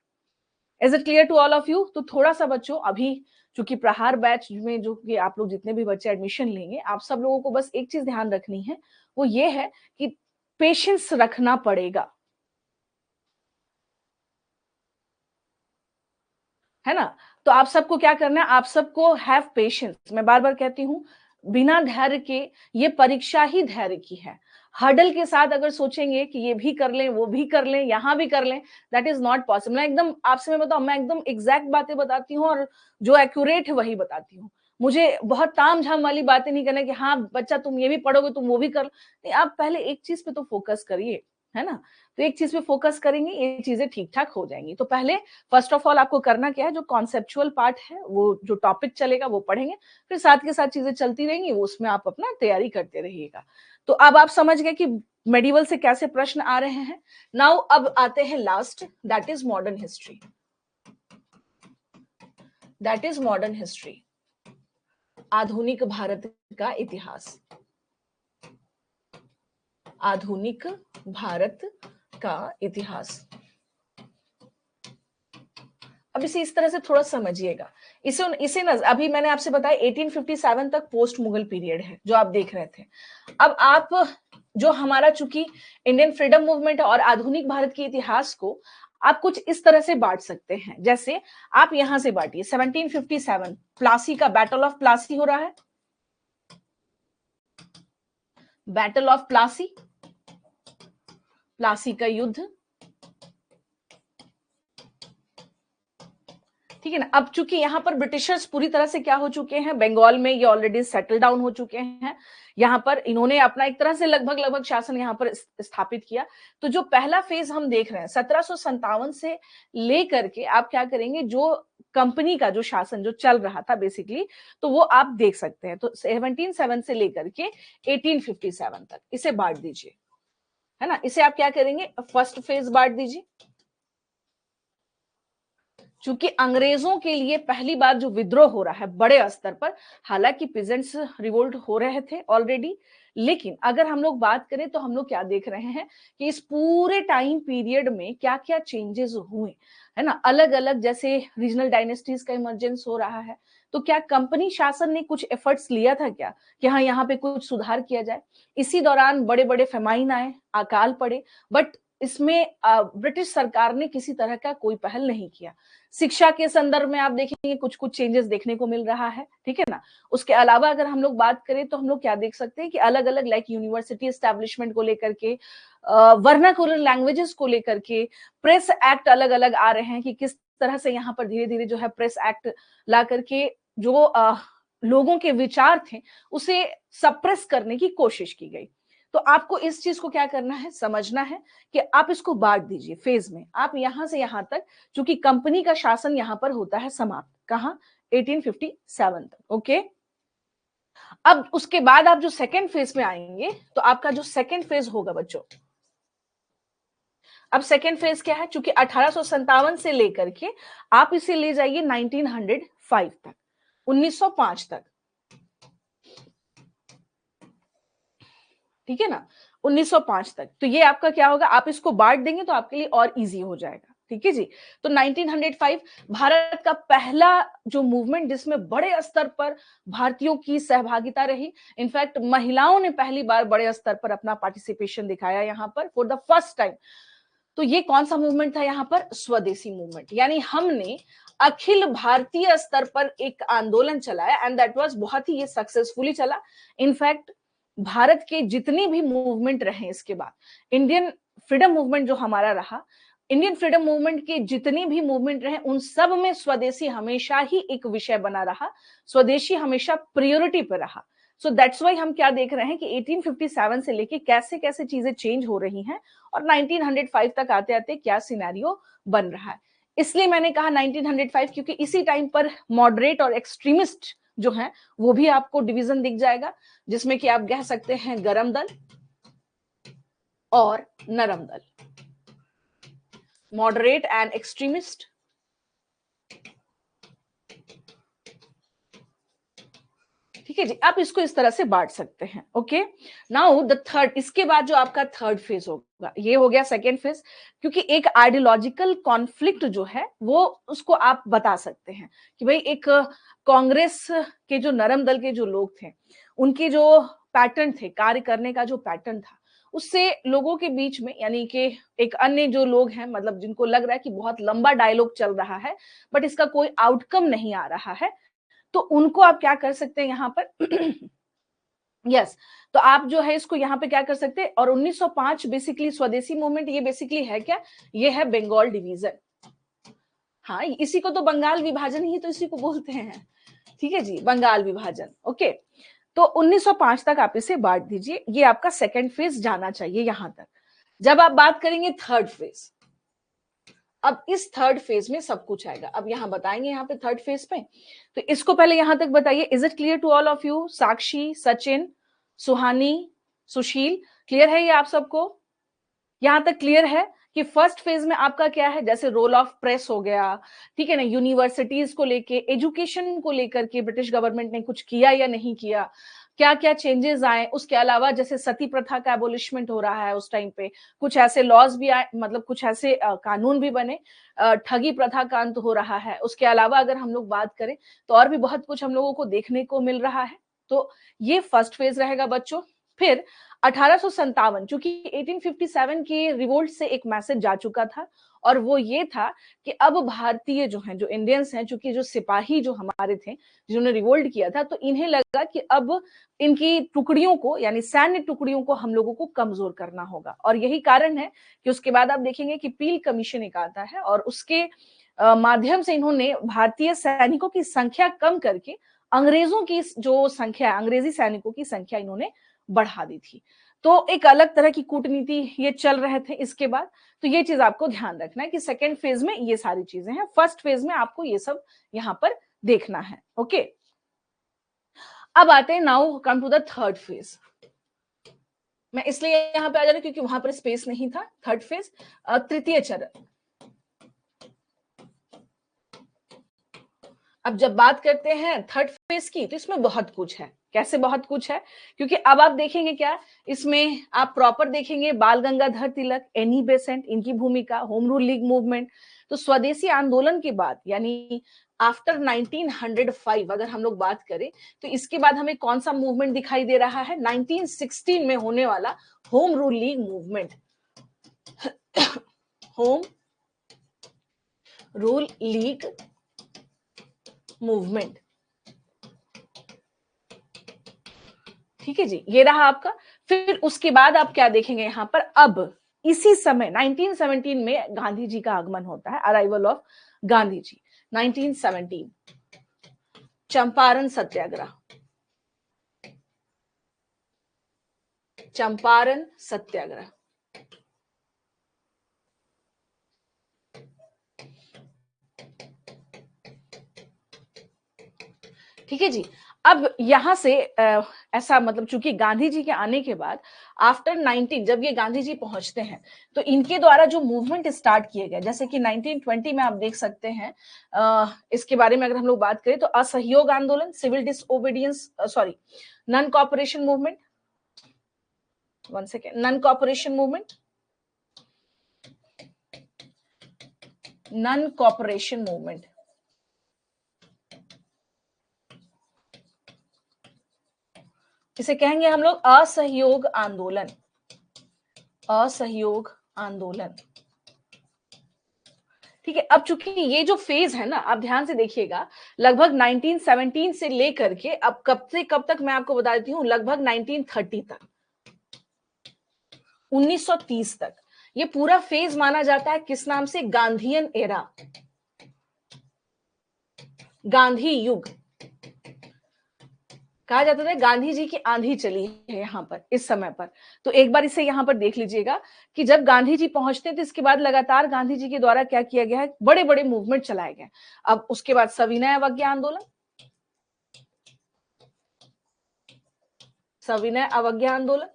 Is it clear to all of you. तो थोड़ा सा बच्चों, अभी चूंकि प्रहार बैच में जो कि आप लोग जितने भी बच्चे एडमिशन लेंगे, आप सब लोगों को बस एक चीज ध्यान रखनी है, वो ये है कि पेशेंस रखना पड़ेगा, है ना। तो आप सबको क्या करना है, आप सबको हैव पेशेंस। मैं बार बार कहती हूँ, बिना धैर्य के ये परीक्षा ही धैर्य की है। हर्डल के साथ अगर सोचेंगे कि ये भी कर लें, वो भी कर लें, यहाँ भी कर लें, दैट इज नॉट पॉसिबल। मैं एकदम आपसे मैं बताऊं, मैं एकदम एग्जैक्ट बातें बताती हूँ, और जो एक्यूरेट है वही बताती हूँ। मुझे बहुत ताम झाम वाली बातें नहीं करना कि हाँ बच्चा तुम ये भी पढ़ोगे, तुम वो भी कर, नहीं, आप पहले एक चीज पे तो फोकस करिए, है ना। तो एक चीज पे फोकस करेंगे, ये चीजें ठीक ठाक हो जाएंगी। तो पहले फर्स्ट ऑफ ऑल आपको करना क्या है, जो कॉन्सेप्चुअल पार्ट है, वो जो टॉपिक चलेगा वो पढ़ेंगे, फिर साथ के साथ चीजें चलती रहेंगी, उसमें आप अपना तैयारी करते रहिएगा। तो अब आप समझ गए कि मेडिवल से कैसे प्रश्न आ रहे हैं। नाउ अब आते हैं last, that is modern history, that is modern history, आधुनिक भारत का इतिहास, आधुनिक भारत का इतिहास। अब इसे इस तरह से थोड़ा समझिएगा, इसे न, अभी मैंने आपसे बताया 1857 तक पोस्ट मुगल पीरियड है जो आप देख रहे थे। अब आप जो हमारा, चूंकि इंडियन फ्रीडम मूवमेंट और आधुनिक भारत के इतिहास को आप कुछ इस तरह से बांट सकते हैं, जैसे आप यहां से बांटिए 1757 प्लासी का बैटल ऑफ प्लासी हो रहा है, बैटल ऑफ प्लासी, प्लासी का युद्ध, ठीक है ना। अब चूंकि यहाँ पर ब्रिटिशर्स पूरी तरह से क्या हो चुके हैं, बंगाल में ये ऑलरेडी सेटल डाउन हो चुके हैं, यहाँ पर इन्होंने अपना एक तरह से लगभग शासन यहाँ पर स्थापित किया। तो जो पहला फेज हम देख रहे हैं 1757 से लेकर के आप क्या करेंगे, जो कंपनी का जो शासन जो चल रहा था बेसिकली, तो वो आप देख सकते हैं। तो 1707 से लेकर के 1857 तक इसे बांट दीजिए, है ना। इसे आप क्या करेंगे, फर्स्ट फेज बांट दीजिए। चूंकि अंग्रेजों के लिए पहली बार जो विद्रोह हो रहा है बड़े स्तर पर, हालांकि पीजेंट्स रिवोल्ट हो रहे थे ऑलरेडी, लेकिन अगर हम लोग बात करें तो हम लोग क्या देख रहे हैं कि इस पूरे टाइम पीरियड में क्या क्या चेंजेस हुए, है ना। अलग अलग जैसे रीजनल डायनेस्टीज का इमर्जेंस हो रहा है, तो क्या कंपनी शासन ने कुछ एफर्ट्स लिया था क्या कि हाँ यहाँ पे कुछ सुधार किया जाए। इसी दौरान बड़े बड़े फेमाइन आए, अकाल पड़े, बट इसमें ब्रिटिश सरकार ने किसी तरह का कोई पहल नहीं किया। शिक्षा के संदर्भ में आप देखेंगे कुछ कुछ चेंजेस देखने को मिल रहा है, ठीक है ना। उसके अलावा अगर हम लोग बात करें तो हम लोग क्या देख सकते हैं कि अलग अलग लाइक यूनिवर्सिटी एस्टैब्लिशमेंट को लेकर के, वर्नाकुलर लैंग्वेजेस को लेकर के, प्रेस एक्ट अलग अलग आ रहे हैं कि किस तरह से यहाँ पर धीरे धीरे जो है प्रेस एक्ट ला करके जो लोगों के विचार थे उसे सप्रेस करने की कोशिश की गई। तो आपको इस चीज को क्या करना है, समझना है कि आप इसको बांट दीजिए फेज में। आप यहां से यहां तक, चूंकि कंपनी का शासन यहां पर होता है समाप्त, कहां, 1857 तक, ओके। अब उसके बाद आप जो सेकेंड फेज में आएंगे तो आपका जो सेकेंड फेज होगा बच्चों, अब सेकेंड फेज क्या है, चूंकि 1857 से लेकर के आप इसे ले जाइए 1905 तक, 1905 तक, ठीक है ना, 1905 तक। तो ये आपका क्या होगा, आप इसको बांट देंगे तो आपके लिए और इजी हो जाएगा, ठीक है जी। तो 1905 भारत का पहला जो मूवमेंट जिसमें बड़े स्तर पर भारतीयों की सहभागिता रही, इनफैक्ट महिलाओं ने पहली बार बड़े स्तर पर अपना पार्टिसिपेशन दिखाया यहाँ पर फॉर द फर्स्ट टाइम। तो ये कौन सा मूवमेंट था यहाँ पर, स्वदेशी मूवमेंट, यानी हमने अखिल भारतीय स्तर पर एक आंदोलन चलाया एंड दैट वाज बहुत ही ये सक्सेसफुली चला। इनफैक्ट भारत के जितने भी मूवमेंट रहे इसके बाद, इंडियन फ्रीडम मूवमेंट जो हमारा रहा, इंडियन फ्रीडम मूवमेंट के जितने भी मूवमेंट रहे उन सब में स्वदेशी हमेशा ही एक विषय बना रहा, स्वदेशी हमेशा प्रायोरिटी पर रहा। सो दैट्स वाई हम क्या देख रहे हैं कि 1857 से लेके कैसे कैसे चीजें चेंज हो रही हैं और 1905 तक आते आते क्या सिनेरियो बन रहा है। इसलिए मैंने कहा 1905 क्योंकि इसी टाइम पर मॉडरेट और एक्सट्रीमिस्ट जो है वो भी आपको डिवीजन दिख जाएगा, जिसमें कि आप कह सकते हैं गरम दल और नरम दल, मॉडरेट एंड एक्सट्रीमिस्ट। ठीक है जी, आप इसको इस तरह से बांट सकते हैं, ओके। नाउ द थर्ड, इसके बाद जो आपका थर्ड फेज होगा, ये हो गया सेकेंड फेज, क्योंकि एक आइडियोलॉजिकल कॉन्फ्लिक्ट जो है वो उसको आप बता सकते हैं कि भाई एक कांग्रेस के जो नरम दल के जो लोग थे उनके जो पैटर्न थे, कार्य करने का जो पैटर्न था, उससे लोगों के बीच में, यानी कि एक अन्य जो लोग हैं, मतलब जिनको लग रहा है कि बहुत लंबा डायलॉग चल रहा है बट इसका कोई आउटकम नहीं आ रहा है, तो उनको आप क्या कर सकते हैं यहाँ पर यस तो आप जो है इसको यहाँ पे क्या कर सकते हैं। और 1905 बेसिकली स्वदेशी मूवमेंट, ये बेसिकली है क्या, ये है बंगाल डिवीजन। हाँ, इसी को तो बंगाल विभाजन ही तो इसी को बोलते हैं, ठीक है जी, बंगाल विभाजन, ओके। तो 1905 तक आप इसे बांट दीजिए, ये आपका सेकेंड फेज जाना चाहिए यहां तक। जब आप बात करेंगे थर्ड फेज, अब इस थर्ड फेज में सब कुछ आएगा, अब यहां बताएंगे यहाँ पे थर्ड फेज पे। तो इसको पहले यहां तक बताइए, is it clear to all of you, Sakshi, Sachin, Suhani, Sushil, clear है ये आप सबको, यहां तक क्लियर है कि फर्स्ट फेज में आपका क्या है, जैसे रोल ऑफ प्रेस हो गया, ठीक है ना, यूनिवर्सिटीज को लेके, एजुकेशन को लेकर के ब्रिटिश गवर्नमेंट ने कुछ किया या नहीं किया, क्या क्या चेंजेस आए। उसके अलावा जैसे सती प्रथा का एबोलिशमेंट हो रहा है उस टाइम पे, कुछ ऐसे लॉज भी आए, मतलब कुछ ऐसे कानून भी बने, ठगी प्रथा का अंत हो रहा है। उसके अलावा अगर हम लोग बात करें तो और भी बहुत कुछ हम लोगों को देखने को मिल रहा है। तो ये फर्स्ट फेज रहेगा बच्चों। फिर 1857, चूंकि 1857 के रिवोल्ट से एक मैसेज जा चुका था, और वो ये था कि अब भारतीय जो हैं, जो इंडियंस हैं, चूंकि जो सिपाही जो हमारे थे जिन्होंने रिवोल्ट किया था, तो इन्हें लगा कि अब इनकी टुकड़ियों को, यानी सैन्य टुकड़ियों को हम लोगों को कमजोर करना होगा। और यही कारण है कि उसके बाद आप देखेंगे कि पील कमीशन एक आता है, और उसके माध्यम से इन्होंने भारतीय सैनिकों की संख्या कम करके अंग्रेजों की जो संख्या, अंग्रेजी सैनिकों की संख्या इन्होंने बढ़ा दी थी। तो एक अलग तरह की कूटनीति ये चल रहे थे इसके बाद। तो ये चीज आपको ध्यान रखना है कि सेकेंड फेज में ये सारी चीजें हैं, फर्स्ट फेज में आपको ये सब यहां पर देखना है। ओके, अब आते हैं, now come to the third phase. मैं इसलिए यहां पे आ जा रही हूं क्योंकि वहां पर स्पेस नहीं था। थर्ड फेज, तृतीय चरण। अब जब बात करते हैं थर्ड फेज की, तो इसमें बहुत कुछ है। कैसे बहुत कुछ है? क्योंकि अब आप देखेंगे क्या, इसमें आप प्रॉपर देखेंगे बाल गंगाधर तिलक, एनी बेसेंट, इनकी भूमिका, होम रूल लीग मूवमेंट। तो स्वदेशी आंदोलन के बाद, यानी आफ्टर 1905 अगर हम लोग बात करें, तो इसके बाद हमें कौन सा मूवमेंट दिखाई दे रहा है? 1916 में होने वाला home rule league movement. Home rule league movement, ठीक है जी, ये रहा आपका। फिर उसके बाद आप क्या देखेंगे यहां पर, अब इसी समय 1917 में गांधी जी का आगमन होता है, अराइवल ऑफ गांधी जी, 1917, चंपारण सत्याग्रह। चंपारण सत्याग्रह, ठीक है जी। अब यहां से ऐसा मतलब, चूंकि गांधी जी के आने के बाद आफ्टर 19, जब ये गांधी जी पहुंचते हैं, तो इनके द्वारा जो मूवमेंट स्टार्ट किए गए, जैसे कि 1920 में आप देख सकते हैं, इसके बारे में अगर हम लोग बात करें तो असहयोग आंदोलन, civil disobedience, sorry, non cooperation movement, one second, non cooperation movement, non cooperation movement, इसे कहेंगे हम लोग असहयोग आंदोलन, असहयोग आंदोलन, ठीक है। अब चूंकि ये जो फेज है ना, आप ध्यान से देखिएगा, लगभग 1917 से लेकर के अब कब से कब तक मैं आपको बता देती हूँ, लगभग 1930 तक, 1930 तक, ये पूरा फेज माना जाता है किस नाम से? गांधीयन एरा, गांधी युग कहा जाता था। गांधी जी की आंधी चली है यहाँ पर इस समय पर। तो एक बार इसे यहाँ पर देख लीजिएगा कि जब गांधी जी पहुंचते तो इसके बाद लगातार गांधी जी के द्वारा क्या किया गया है, बड़े बड़े मूवमेंट चलाए गए। अब उसके बाद सविनय अवज्ञा आंदोलन, सविनय अवज्ञा आंदोलन,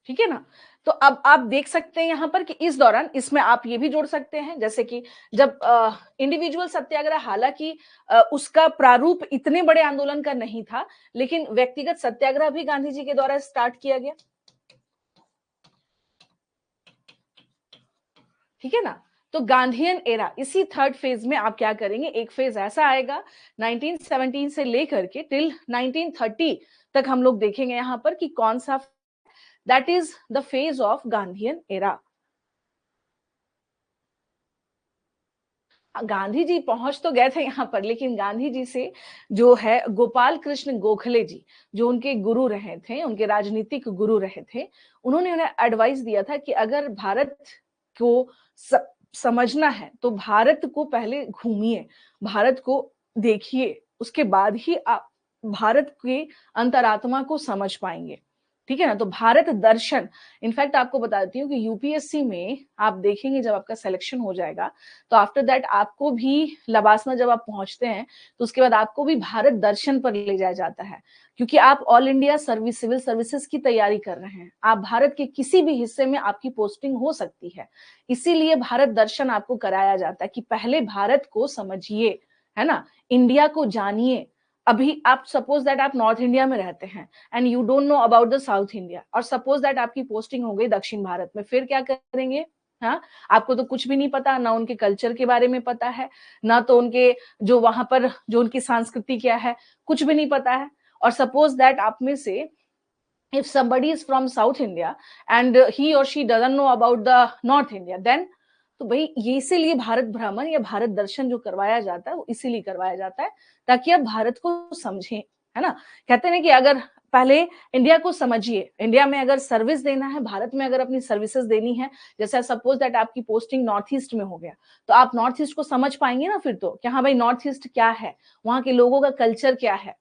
ठीक है ना। तो अब आप देख सकते हैं यहां पर कि इस दौरान, इसमें आप ये भी जोड़ सकते हैं, जैसे कि जब इंडिविजुअल सत्याग्रह, हालांकि उसका प्रारूप इतने बड़े आंदोलन का नहीं था, लेकिन व्यक्तिगत सत्याग्रह भी गांधी जी के द्वारा स्टार्ट किया गया, ठीक है ना। तो गांधीयन एरा, इसी थर्ड फेज में आप क्या करेंगे, एक फेज ऐसा आएगा 1917 से लेकर के टिल 1930 तक हम लोग देखेंगे यहां पर कि कौन सा, that is the phase of Gandhian era. Gandhi ji पहुंच तो गए थे यहाँ पर, लेकिन गांधी जी से जो है गोपाल कृष्ण गोखले जी, जो उनके गुरु रहे थे, उनके राजनीतिक गुरु रहे थे, उन्होंने उन्हें एडवाइस दिया था कि अगर भारत को समझना है तो भारत को पहले घूमिए, भारत को देखिए, उसके बाद ही आप भारत के अंतरात्मा को समझ पाएंगे, ठीक है ना। तो भारत दर्शन, इनफैक्ट आपको बता देती हूँ कि यूपीएससी में आप देखेंगे जब आपका सिलेक्शन हो जाएगा, तो आफ्टर दैट आपको भी लबासना जब आप पहुंचते हैं, तो उसके बाद आपको भी भारत दर्शन पर ले जाया जाता है, क्योंकि आप all India service, civil services की तैयारी कर रहे हैं, आप भारत के किसी भी हिस्से में आपकी पोस्टिंग हो सकती है, इसीलिए भारत दर्शन आपको कराया जाता है कि पहले भारत को समझिए, है ना, इंडिया को जानिए। अभी आप सपोज दैट आप नॉर्थ इंडिया में रहते हैं and you don't know about the south India, और सपोज दैट आपकी पोस्टिंग हो गई दक्षिण भारत में, फिर क्या करेंगे? हाँ, आपको तो कुछ भी नहीं पता, ना उनके कल्चर के बारे में पता है, ना तो उनके जो वहां पर जो उनकी संस्कृति क्या है, कुछ भी नहीं पता है। और सपोज दैट आप में से if somebody is from South India and he or she doesn't know about the North India, then तो भाई ये इसीलिए भारत भ्रमण या भारत दर्शन जो करवाया जाता है वो इसीलिए करवाया जाता है ताकि आप भारत को समझें, है ना। कहते हैं कि अगर पहले इंडिया को समझिए, इंडिया में अगर सर्विस देना है, भारत में अगर अपनी सर्विसेज देनी है, जैसे सपोज दैट आपकी पोस्टिंग नॉर्थ ईस्ट में हो गया, तो आप नॉर्थ ईस्ट को समझ पाएंगे ना फिर तो, कि हाँ भाई नॉर्थ ईस्ट क्या है, वहां के लोगों का कल्चर क्या है।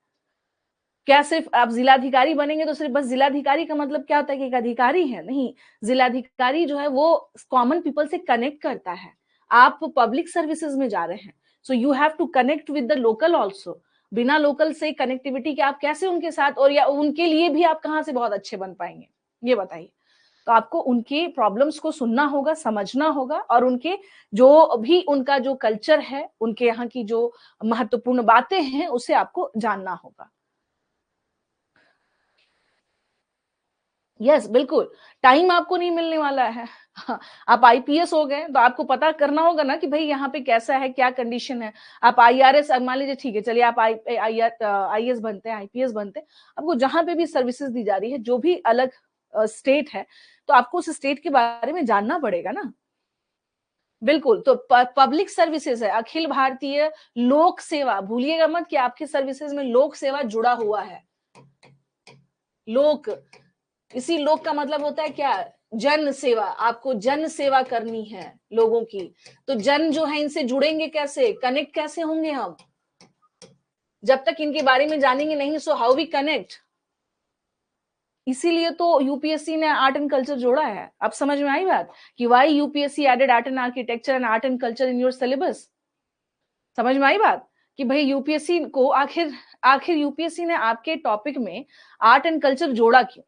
क्या सिर्फ आप जिलाधिकारी बनेंगे तो सिर्फ बस जिलाधिकारी का मतलब क्या होता है कि एक अधिकारी है? नहीं, जिलाधिकारी जो है वो कॉमन पीपल से कनेक्ट करता है। आप पब्लिक सर्विसेज में जा रहे हैं, so you have to connect with the local also. बिना लोकल से कनेक्टिविटी के आप कैसे उनके साथ, और या उनके लिए भी आप कहाँ से बहुत अच्छे बन पाएंगे, ये बताइए। तो आपको उनके प्रॉब्लम्स को सुनना होगा, समझना होगा, और उनके जो भी उनका जो कल्चर है, उनके यहाँ की जो महत्वपूर्ण बातें हैं, उसे आपको जानना होगा। यस, बिल्कुल, टाइम आपको नहीं मिलने वाला है। हाँ, आप आईपीएस हो गए तो आपको पता करना होगा ना कि भाई यहाँ पे कैसा है, क्या कंडीशन है। आप आईआरएस, मान लीजिए ठीक है, चलिए आप आईएएस बनते हैं, आईपीएस बनते हैं, आपको जहां पे भी सर्विसेज दी जा रही है, जो भी अलग स्टेट है, तो आपको उस स्टेट के बारे में जानना पड़ेगा ना। बिल्कुल, तो पब्लिक सर्विसेज है, अखिल भारतीय लोक सेवा, भूलिएगा मत कि आपके सर्विसेज में लोक सेवा जुड़ा हुआ है। लोक, इसी लोक का मतलब होता है क्या? जन सेवा। आपको जन सेवा करनी है लोगों की, तो जन जो है इनसे जुड़ेंगे कैसे, कनेक्ट कैसे होंगे हम? जब तक इनके बारे में जानेंगे नहीं, सो हाउ वी कनेक्ट। इसीलिए तो यूपीएससी ने आर्ट एंड कल्चर जोड़ा है। अब समझ में आई बात कि why UPSC added art and architecture and art and culture in your syllabus. समझ में आई बात कि भाई यूपीएससी को आखिर आखिर यूपीएससी ने आपके टॉपिक में आर्ट एंड कल्चर जोड़ा क्यों?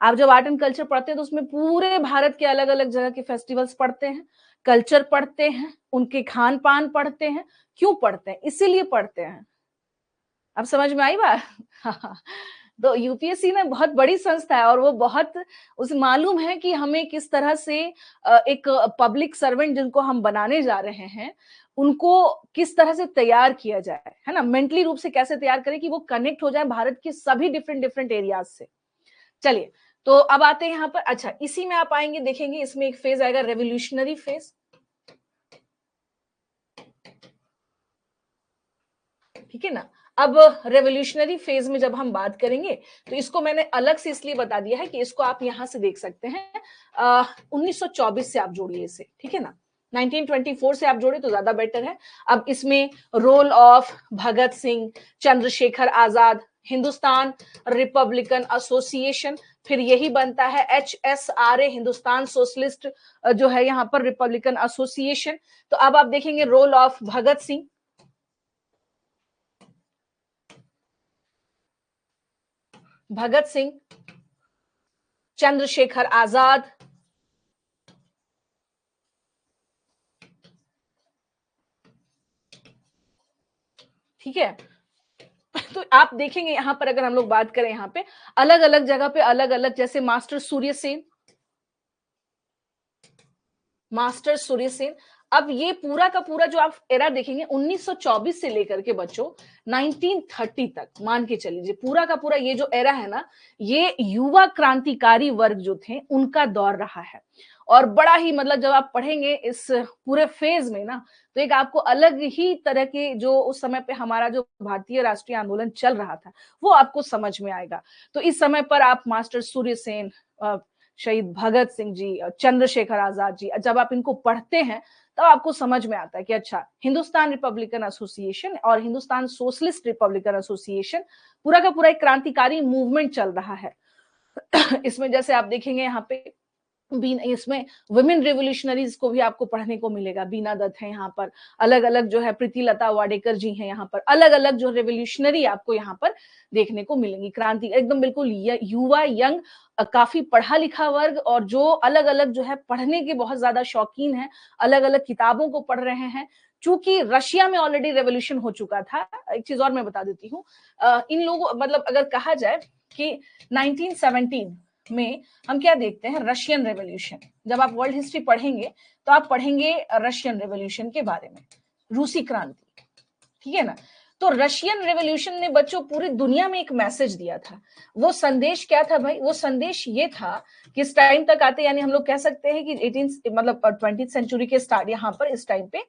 आप जब आर्ट एंड कल्चर पढ़ते हैं तो उसमें पूरे भारत के अलग अलग जगह के फेस्टिवल्स पढ़ते हैं, कल्चर पढ़ते हैं, उनके खान पान पढ़ते हैं। क्यों पढ़ते हैं? इसीलिए पढ़ते हैं। अब समझ में आई बात? तो यूपीएससी ना बहुत बड़ी संस्था है, और वो बहुत उसे मालूम है कि हमें किस तरह से एक पब्लिक सर्वेंट जिनको हम बनाने जा रहे हैं, उनको किस तरह से तैयार किया जाए, है ना, मेंटली रूप से कैसे तैयार करें कि वो कनेक्ट हो जाए भारत के सभी डिफरेंट डिफरेंट एरियाज से। चलिए, तो अब आते हैं यहाँ पर। अच्छा, इसी में आप आएंगे, देखेंगे इसमें एक फेज आएगा, रेवोल्यूशनरी फेज। ठीक है ना। अब रेवोल्यूशनरी फेज में जब हम बात करेंगे, तो इसको मैंने अलग से इसलिए बता दिया है कि इसको आप यहां से देख सकते हैं। 1924 से आप जोड़िए इसे, ठीक है ना। 1924 से आप जोड़े तो ज्यादा बेटर है। अब इसमें role of Bhagat Singh, Chandrashekhar Azad, Hindustan Republican Association, फिर यही बनता है HSRA, हिंदुस्तान सोशलिस्ट जो है यहाँ पर रिपब्लिकन एसोसिएशन। तो अब आप देखेंगे रोल ऑफ भगत सिंह, चंद्रशेखर आजाद, ठीक है। तो आप देखेंगे यहां पर अगर हम लोग बात करें, यहाँ पे अलग अलग जगह पे अलग अलग, जैसे मास्टर सूर्य सेन। अब ये पूरा का पूरा जो आप एरा देखेंगे 1924 से लेकर के बच्चों 1930 तक, मान के चलिए पूरा का पूरा ये जो एरा है ना, ये युवा क्रांतिकारी वर्ग जो थे उनका दौर रहा है। और बड़ा ही मतलब जब आप पढ़ेंगे इस पूरे फेज में ना, तो एक आपको अलग ही तरह के जो उस समय पे हमारा जो भारतीय राष्ट्रीय आंदोलन चल रहा था वो आपको समझ में आएगा। तो इस समय पर आप मास्टर सूर्य सेन, शहीद भगत सिंह जी, चंद्रशेखर आजाद जी, जब आप इनको पढ़ते हैं तब आपको समझ में आता है कि अच्छा, हिंदुस्तान रिपब्लिकन एसोसिएशन और हिंदुस्तान सोशलिस्ट रिपब्लिकन एसोसिएशन पूरा का पूरा एक क्रांतिकारी मूवमेंट चल रहा है। इसमें जैसे आप देखेंगे यहाँ पे इसमें वुमेन रेवोल्यूशनरीज को भी आपको पढ़ने को मिलेगा। बीना दत्त है यहाँ पर, अलग अलग जो है प्रीति लता वाडेकर जी हैं यहाँ पर, अलग अलग जो रेवोल्यूशनरी आपको यहाँ पर देखने को मिलेंगी। क्रांति एकदम बिल्कुल युवा यंग, काफी पढ़ा लिखा वर्ग, और जो अलग अलग जो है पढ़ने के बहुत ज्यादा शौकीन है, अलग अलग किताबों को पढ़ रहे हैं। चूंकि रशिया में ऑलरेडी रेवोल्यूशन हो चुका था। एक चीज और मैं बता देती हूँ, इन लोगों मतलब अगर कहा जाए कि 1917 में हम क्या देखते हैं, रशियन रेवोल्यूशन। जब आप वर्ल्ड हिस्ट्री पढ़ेंगे तो आप पढ़ेंगे रशियन रेवोल्यूशन के बारे में, रूसी क्रांति, ठीक है ना। तो रशियन रेवोल्यूशन ने बच्चों पूरी दुनिया में एक मैसेज दिया था। वो संदेश क्या था भाई? वो संदेश ये था कि इस टाइम तक आते, यानी हम लोग कह सकते हैं कि 18 मतलब 20th सेंचुरी के स्टार्ट, यहाँ पर इस टाइम पे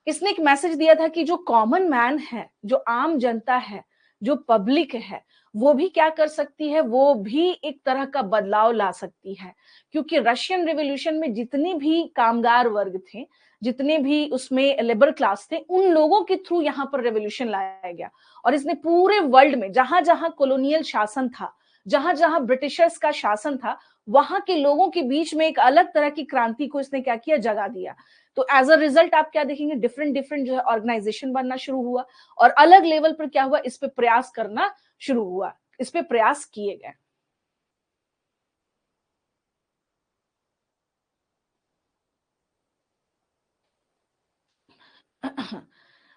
इसने एक मैसेज दिया था कि जो कॉमन मैन है, जो आम जनता है, जो पब्लिक है, वो भी क्या कर सकती है, वो भी एक तरह का बदलाव ला सकती है। क्योंकि रशियन रिवॉल्यूशन में जितने भी कामगार वर्ग थे, जितने भी उसमें लेबर क्लास थे, उन लोगों के थ्रू यहाँ पर रेवोल्यूशन लाया गया। और इसने पूरे वर्ल्ड में जहां जहां कॉलोनियल शासन था, जहां जहां ब्रिटिशर्स का शासन था, वहां के लोगों के बीच में एक अलग तरह की क्रांति को इसने क्या किया, जगा दिया। तो एज अ रिजल्ट आप क्या देखेंगे, डिफरेंट डिफरेंट जो है ऑर्गेनाइजेशन बनना शुरू हुआ, और अलग लेवल पर क्या हुआ, इस पे प्रयास करना शुरू हुआ, इस पे प्रयास किए गए।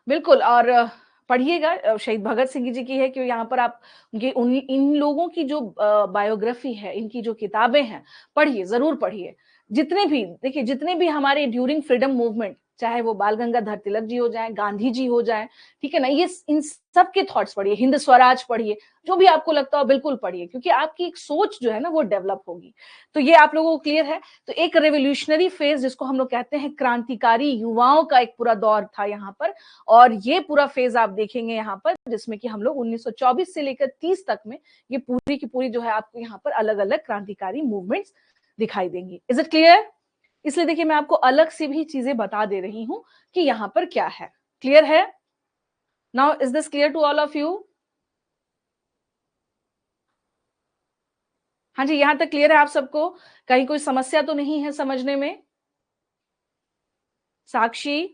बिल्कुल। और पढ़िएगा, शहीद भगत सिंह जी की है कि यहाँ पर आप उनकी इन लोगों की जो बायोग्राफी है, इनकी जो किताबें हैं, पढ़िए, जरूर पढ़िए। जितने भी देखिए, जितने भी हमारे ड्यूरिंग फ्रीडम मूवमेंट, चाहे वो बाल गंगाधर तिलक जी हो जाए, गांधी जी हो जाए, ठीक है ना, ये इन सब के थॉट्स पढ़िए, हिंद स्वराज पढ़िए, जो भी आपको लगता हो बिल्कुल पढ़िए, क्योंकि आपकी एक सोच जो है ना वो डेवलप होगी। तो ये आप लोगों को क्लियर है। तो एक रेवोल्यूशनरी फेज, जिसको हम लोग कहते हैं क्रांतिकारी युवाओं का एक पूरा दौर था यहाँ पर। और ये पूरा फेज आप देखेंगे यहाँ पर, जिसमें कि हम लोग 1924 से लेकर 30 तक में ये पूरी की पूरी जो है आपको यहाँ पर अलग अलग क्रांतिकारी मूवमेंट्स दिखाई देंगी। Is it clear? इसलिए देखिए, मैं आपको अलग से भी चीजें बता दे रही हूं कि यहाँ पर क्या है। क्लियर है? Now is this clear to all of you? हाँ जी, यहां तक क्लियर है आप सबको? कहीं कोई समस्या तो नहीं है समझने में? साक्षी?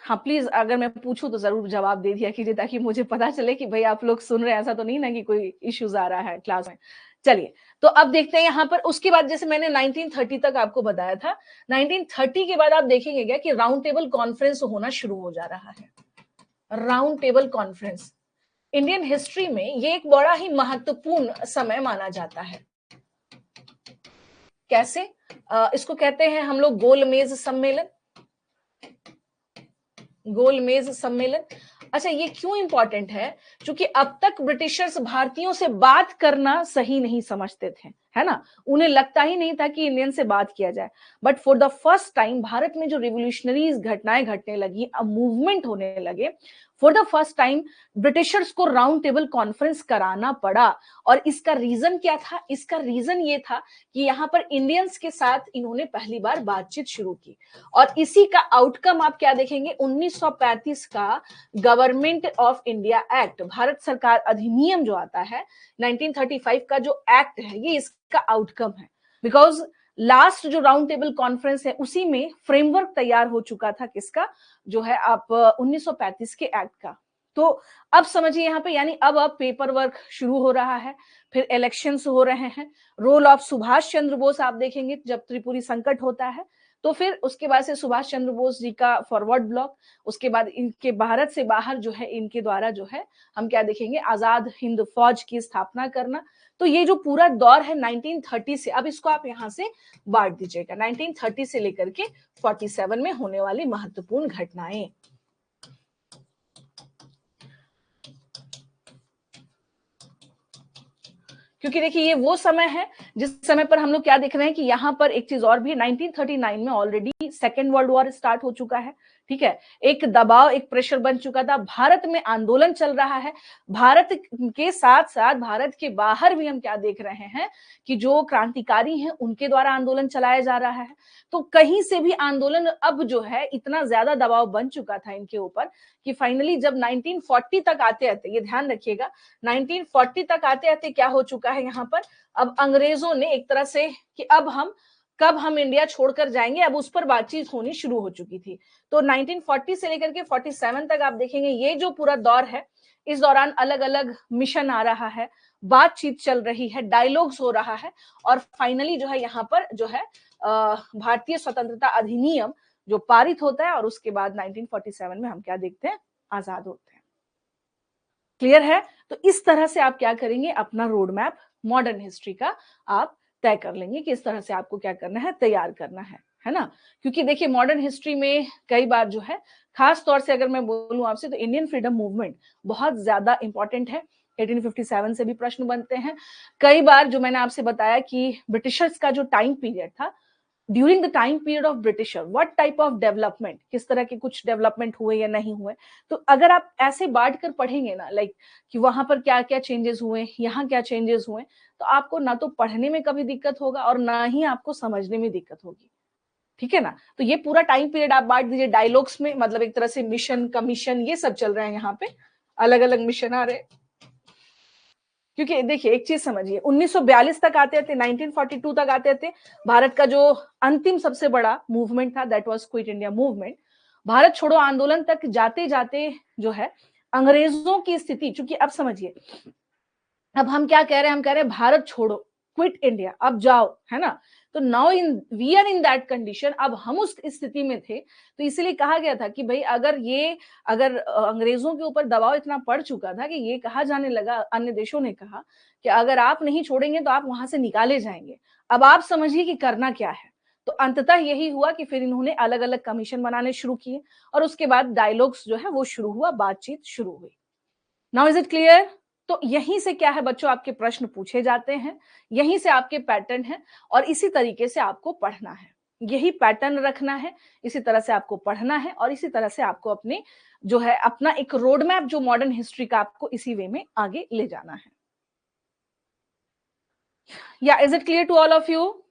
हाँ, प्लीज अगर मैं पूछूं तो जरूर जवाब दे दिया कीजिए, ताकि मुझे पता चले कि भाई आप लोग सुन रहे हैं, ऐसा तो नहीं ना कि कोई इश्यूज आ रहा है क्लास में। चलिए, तो अब देखते हैं यहाँ पर। उसके बाद जैसे मैंने 1930 तक आपको बताया था, 1930 के बाद आप देखेंगे क्या कि राउंड टेबल कॉन्फ्रेंस होना शुरू हो जा रहा है। Round table conference Indian history में ये एक बड़ा ही महत्वपूर्ण समय माना जाता है। कैसे? इसको कहते हैं हम लोग गोलमेज सम्मेलन। गोलमेज सम्मेलन। अच्छा, ये क्यों इंपॉर्टेंट है? क्योंकि अब तक ब्रिटिशर्स भारतीयों से बात करना सही नहीं समझते थे, है ना। उन्हें लगता ही नहीं था कि इंडियन से बात किया जाए। But for the first time Bharat में जो रिवोल्यूशनरीज घटनाएं घटने लगी, अब मूवमेंट होने लगे, for the first time Britishers को राउंड टेबल कॉन्फ्रेंस कराना पड़ा। और इसका रीजन क्या था? इसका रीजन ये था कि यहाँ पर इंडियंस के साथ इन्होंने पहली बार बातचीत शुरू की। और इसी का आउटकम आप क्या देखेंगे, 1935 का government of India act, Bharat सरकार अधिनियम जो आता है, 1935 का जो एक्ट है, ये इसका आउटकम है। बिकॉज लास्ट जो राउंड टेबल कॉन्फ्रेंस है, उसी में फ्रेमवर्क तैयार हो चुका था, किसका? जो है आप 1935 के एक्ट का। तो अब समझिए यहाँ पे, यानी अब पेपर वर्क शुरू हो रहा है, फिर इलेक्शंस हो रहे हैं। रोल ऑफ सुभाष चंद्र बोस आप देखेंगे, जब त्रिपुरी संकट होता है, तो फिर उसके बाद से सुभाष चंद्र बोस जी का फॉरवर्ड ब्लॉक, उसके बाद इनके भारत से बाहर जो है, इनके द्वारा जो है हम क्या देखेंगे, आजाद हिंद फौज की स्थापना करना। तो ये जो पूरा दौर है 1930 से, अब इसको आप यहां से बांट दीजिएगा, 1930 से लेकर के 47 में होने वाली महत्वपूर्ण घटनाएं। क्योंकि देखिए, ये वो समय है जिस समय पर हम लोग क्या देख रहे हैं कि यहाँ पर एक चीज और भी, 1939 में already second world war start हो चुका है, ठीक है। एक दबाव, एक प्रेशर बन चुका था, भारत में आंदोलन चल रहा है। भारत के साथ साथ भारत के बाहर भी हम क्या देख रहे हैं कि जो क्रांतिकारी हैं उनके द्वारा आंदोलन चलाया जा रहा है। तो कहीं से भी आंदोलन अब जो है इतना ज्यादा दबाव बन चुका था इनके ऊपर कि फाइनली जब 1940 तक आते आते, ये ध्यान रखिएगा, 1940 तक आते आते क्या हो चुका है यहाँ पर, अब अंग्रेजों ने एक तरह से कि अब हम कब हम इंडिया छोड़कर जाएंगे, अब उस पर बातचीत होनी शुरू हो चुकी थी। तो 1940 से लेकर के 47 तक आप देखेंगे, ये जो पूरा दौर है, इस दौरान अलग अलग मिशन आ रहा है, बातचीत चल रही है, डायलॉग्स हो रहा है, और फाइनली जो है यहाँ पर जो है भारतीय स्वतंत्रता अधिनियम जो पारित होता है, और उसके बाद 1947 में हम क्या देखते हैं, आजाद होते हैं। क्लियर है? तो इस तरह से आप क्या करेंगे, अपना रोड मैप मॉडर्न हिस्ट्री का आप तय कर लेंगे कि इस तरह से आपको क्या करना है, तैयार करना है ना? क्योंकि देखिए मॉडर्न हिस्ट्री में कई बार जो है, खास तौर से अगर मैं बोलूं आपसे, तो इंडियन फ्रीडम मूवमेंट बहुत ज्यादा इंपॉर्टेंट है। 1857 से भी प्रश्न बनते हैं। कई बार जो मैंने आपसे बताया कि ब्रिटिशर्स का जो टाइम पीरियड था, during the time period of britisher what type of development, किस तरह के कुछ डेवलपमेंट हुए या नहीं हुए, तो अगर आप ऐसे बांट कर पढ़ेंगे ना, लाइक कि वहां पर क्या क्या चेंजेस हुए, यहाँ क्या चेंजेस हुए, तो आपको ना तो पढ़ने में कभी दिक्कत होगा और ना ही आपको समझने में दिक्कत होगी। ठीक है ना? तो ये पूरा टाइम पीरियड आप बांट दीजिए डायलॉग्स में, मतलब एक तरह से मिशन, कमीशन, ये सब चल रहा है यहाँ पे, अलग अलग मिशन आ रहे हैं। क्योंकि देखिए एक चीज समझिए, 1942 तक आते थे, 1942 तक आते थे, भारत का जो अंतिम सबसे बड़ा मूवमेंट था, that was quit India movement. Bharat छोड़ो आंदोलन तक जाते जाते जो है, अंग्रेजों की स्थिति, चूंकि अब समझिए, अब हम क्या कह रहे हैं, हम कह रहे हैं भारत छोड़ो, क्विट इंडिया, अब जाओ, है ना? तो now in we are in that condition, अब हम उस स्थिति में थे, तो इसीलिए कहा गया था कि भाई अगर अंग्रेजों के ऊपर दबाव इतना पड़ चुका था कि ये कहा जाने लगा, अन्य देशों ने कहा कि अगर आप नहीं छोड़ेंगे तो आप वहां से निकाले जाएंगे। अब आप समझिए कि करना क्या है। तो अंततः यही हुआ कि फिर इन्होंने अलग अलग कमीशन बनाने शुरू किए और उसके बाद डायलॉग्स जो है वो शुरू हुआ, बातचीत शुरू हुई। Now is it clear? तो यहीं से क्या है बच्चों, आपके प्रश्न पूछे जाते हैं, यहीं से आपके पैटर्न है, और इसी तरीके से आपको पढ़ना है, यही पैटर्न रखना है, इसी तरह से आपको पढ़ना है, और इसी तरह से आपको अपने जो है अपना एक रोड मैप जो मॉडर्न हिस्ट्री का, आपको इसी वे में आगे ले जाना है। या is it clear to all of you?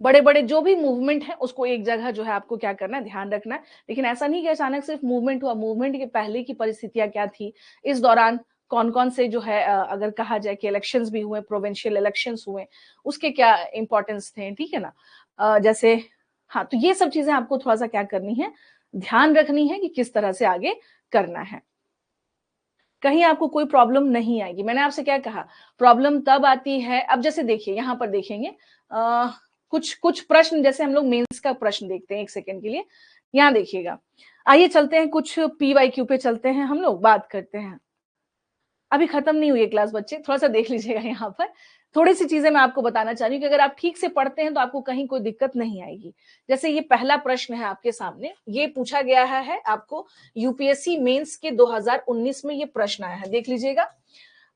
बड़े बड़े जो भी मूवमेंट है उसको एक जगह जो है आपको क्या करना है, ध्यान रखना है। लेकिन ऐसा नहीं कि अचानक सिर्फ मूवमेंट हुआ, मूवमेंट के पहले की परिस्थितियां क्या थी, इस दौरान कौन कौन से जो है अगर कहा जाए कि इलेक्शंस भी हुए, प्रोविंशियल इलेक्शंस हुए, उसके क्या इंपॉर्टेंस थे, ठीक है ना? जैसे हाँ, तो ये सब चीजें आपको थोड़ा सा क्या करनी है, ध्यान रखनी है कि किस तरह से आगे करना है। कहीं आपको कोई प्रॉब्लम नहीं आएगी। मैंने आपसे क्या कहा, प्रॉब्लम तब आती है, अब जैसे देखिए यहाँ पर देखेंगे कुछ कुछ प्रश्न, जैसे हम लोग मेंस का प्रश्न देखते हैं एक सेकंड के लिए, यहाँ देखिएगा। आइए चलते हैं कुछ पीवाईक्यू पे, चलते हैं, हम लोग बात करते हैं। अभी खत्म नहीं हुई है क्लास बच्चे, थोड़ा सा देख लीजिएगा यहाँ पर। थोड़ी सी चीजें मैं आपको बताना चाह रही हूँ कि अगर आप ठीक से पढ़ते हैं तो आपको कहीं कोई दिक्कत नहीं आएगी। जैसे ये पहला प्रश्न है आपके सामने, ये पूछा गया है आपको यूपीएससी मेंस के 2019 में, ये प्रश्न आया है, देख लीजिएगा।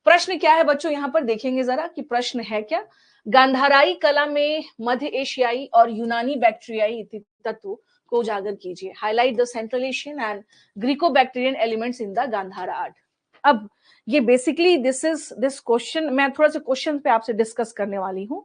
प्रश्न क्या है बच्चों, यहाँ पर देखेंगे जरा कि प्रश्न है क्या। गांधाराई कला में मध्य एशियाई और यूनानी बैक्टीरियाई तत्व को उजागर कीजिए। Highlight the central Asian and Greco Bactrian elements in the Gandhara art. अब ये बेसिकली दिस क्वेश्चन, मैं थोड़ा सा क्वेश्चन पे आपसे डिस्कस करने वाली हूं।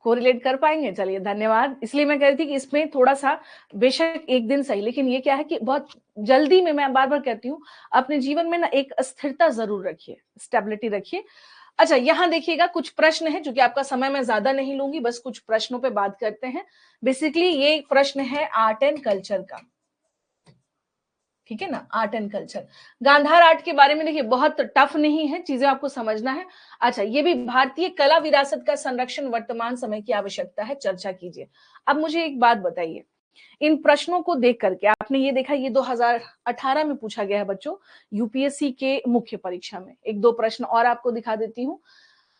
कोरिलेट कर पाएंगे, चलिए धन्यवाद। इसलिए मैं कह रही थी कि इसमें थोड़ा सा, बेशक एक दिन सही, लेकिन ये क्या है कि बहुत जल्दी में, मैं बार बार कहती हूँ, अपने जीवन में ना एक स्थिरता जरूर रखिए, स्टेबिलिटी रखिए। अच्छा, यहाँ देखिएगा कुछ प्रश्न है, जो कि आपका समय मैं ज्यादा नहीं लूंगी, बस कुछ प्रश्नों पे बात करते हैं। बेसिकली ये प्रश्न है आर्ट एंड कल्चर का, ठीक है ना, art and culture. Gandhara art के बारे में देखिए बहुत टफ नहीं है, चीजें आपको समझना है। अच्छा, ये भी भारतीय कला विरासत का संरक्षण वर्तमान समय की आवश्यकता है, चर्चा कीजिए। अब मुझे एक बात बताइए, इन प्रश्नों को देख करके आपने ये देखा, ये 2018 में पूछा गया है बच्चों, यूपीएससी के मुख्य परीक्षा में। एक दो प्रश्न और आपको दिखा देती हूँ।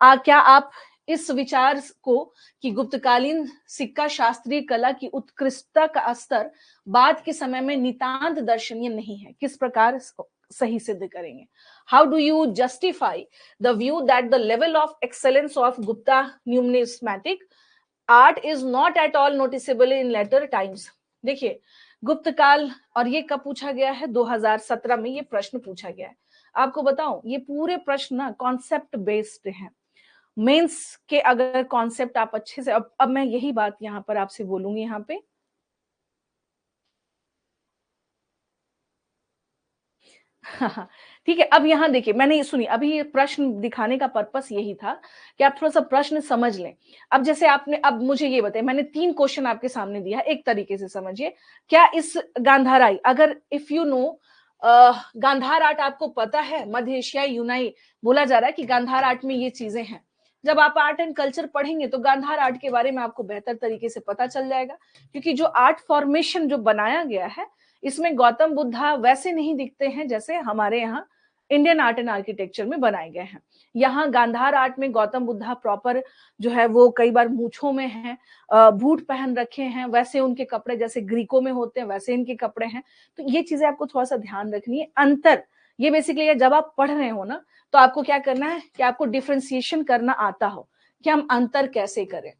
क्या आप इस विचार को कि गुप्तकालीन सिक्का शास्त्रीय कला की उत्कृष्टता का स्तर बाद के समय में नितांत दर्शनीय नहीं है, किस प्रकार सही सिद्ध करेंगे? How do you justify the view that the level of excellence of Gupta numismatic art is not at all noticeable in later times? देखिए, गुप्त काल, और ये कब पूछा गया है, 2017 में ये प्रश्न पूछा गया है। आपको बताऊं, ये पूरे प्रश्न ना कॉन्सेप्ट बेस्ड हैं। मेंस के अगर कॉन्सेप्ट आप अच्छे से, अब मैं यही बात यहाँ पर आपसे बोलूंगी यहाँ पे। ठीक है, अब यहाँ देखिए, मैंने ये सुनी, अभी ये प्रश्न दिखाने का पर्पस यही था कि आप थोड़ा सा प्रश्न समझ लें। अब जैसे आपने, अब मुझे ये बताइए, मैंने 3 क्वेश्चन आपके सामने दिया, एक तरीके से समझिए। क्या इस गांधाराई, अगर if you know Gandhara art आपको पता है, मध्य एशियाई यूनानी, बोला जा रहा है कि गांधार आर्ट में ये चीजें हैं। जब आप आर्ट एंड कल्चर पढ़ेंगे तो गांधार आर्ट के बारे में आपको बेहतर तरीके से पता चल जाएगा, क्योंकि जो आर्ट फॉर्मेशन जो बनाया गया है इसमें गौतम बुद्धा वैसे नहीं दिखते हैं जैसे हमारे यहाँ इंडियन आर्ट एंड आर्किटेक्चर में बनाए गए हैं। यहाँ गांधार आर्ट में गौतम बुद्धा प्रॉपर जो है वो कई बार मूंछों में हैं, बूट पहन रखे हैं, वैसे उनके कपड़े जैसे ग्रीकों में होते हैं वैसे इनके कपड़े हैं। तो ये चीजें आपको थोड़ा सा ध्यान रखनी है। अंतर ये बेसिकली जब आप पढ़ रहे हो ना तो आपको क्या करना है कि आपको डिफरेंशिएशन करना आता हो कि हम अंतर कैसे करें,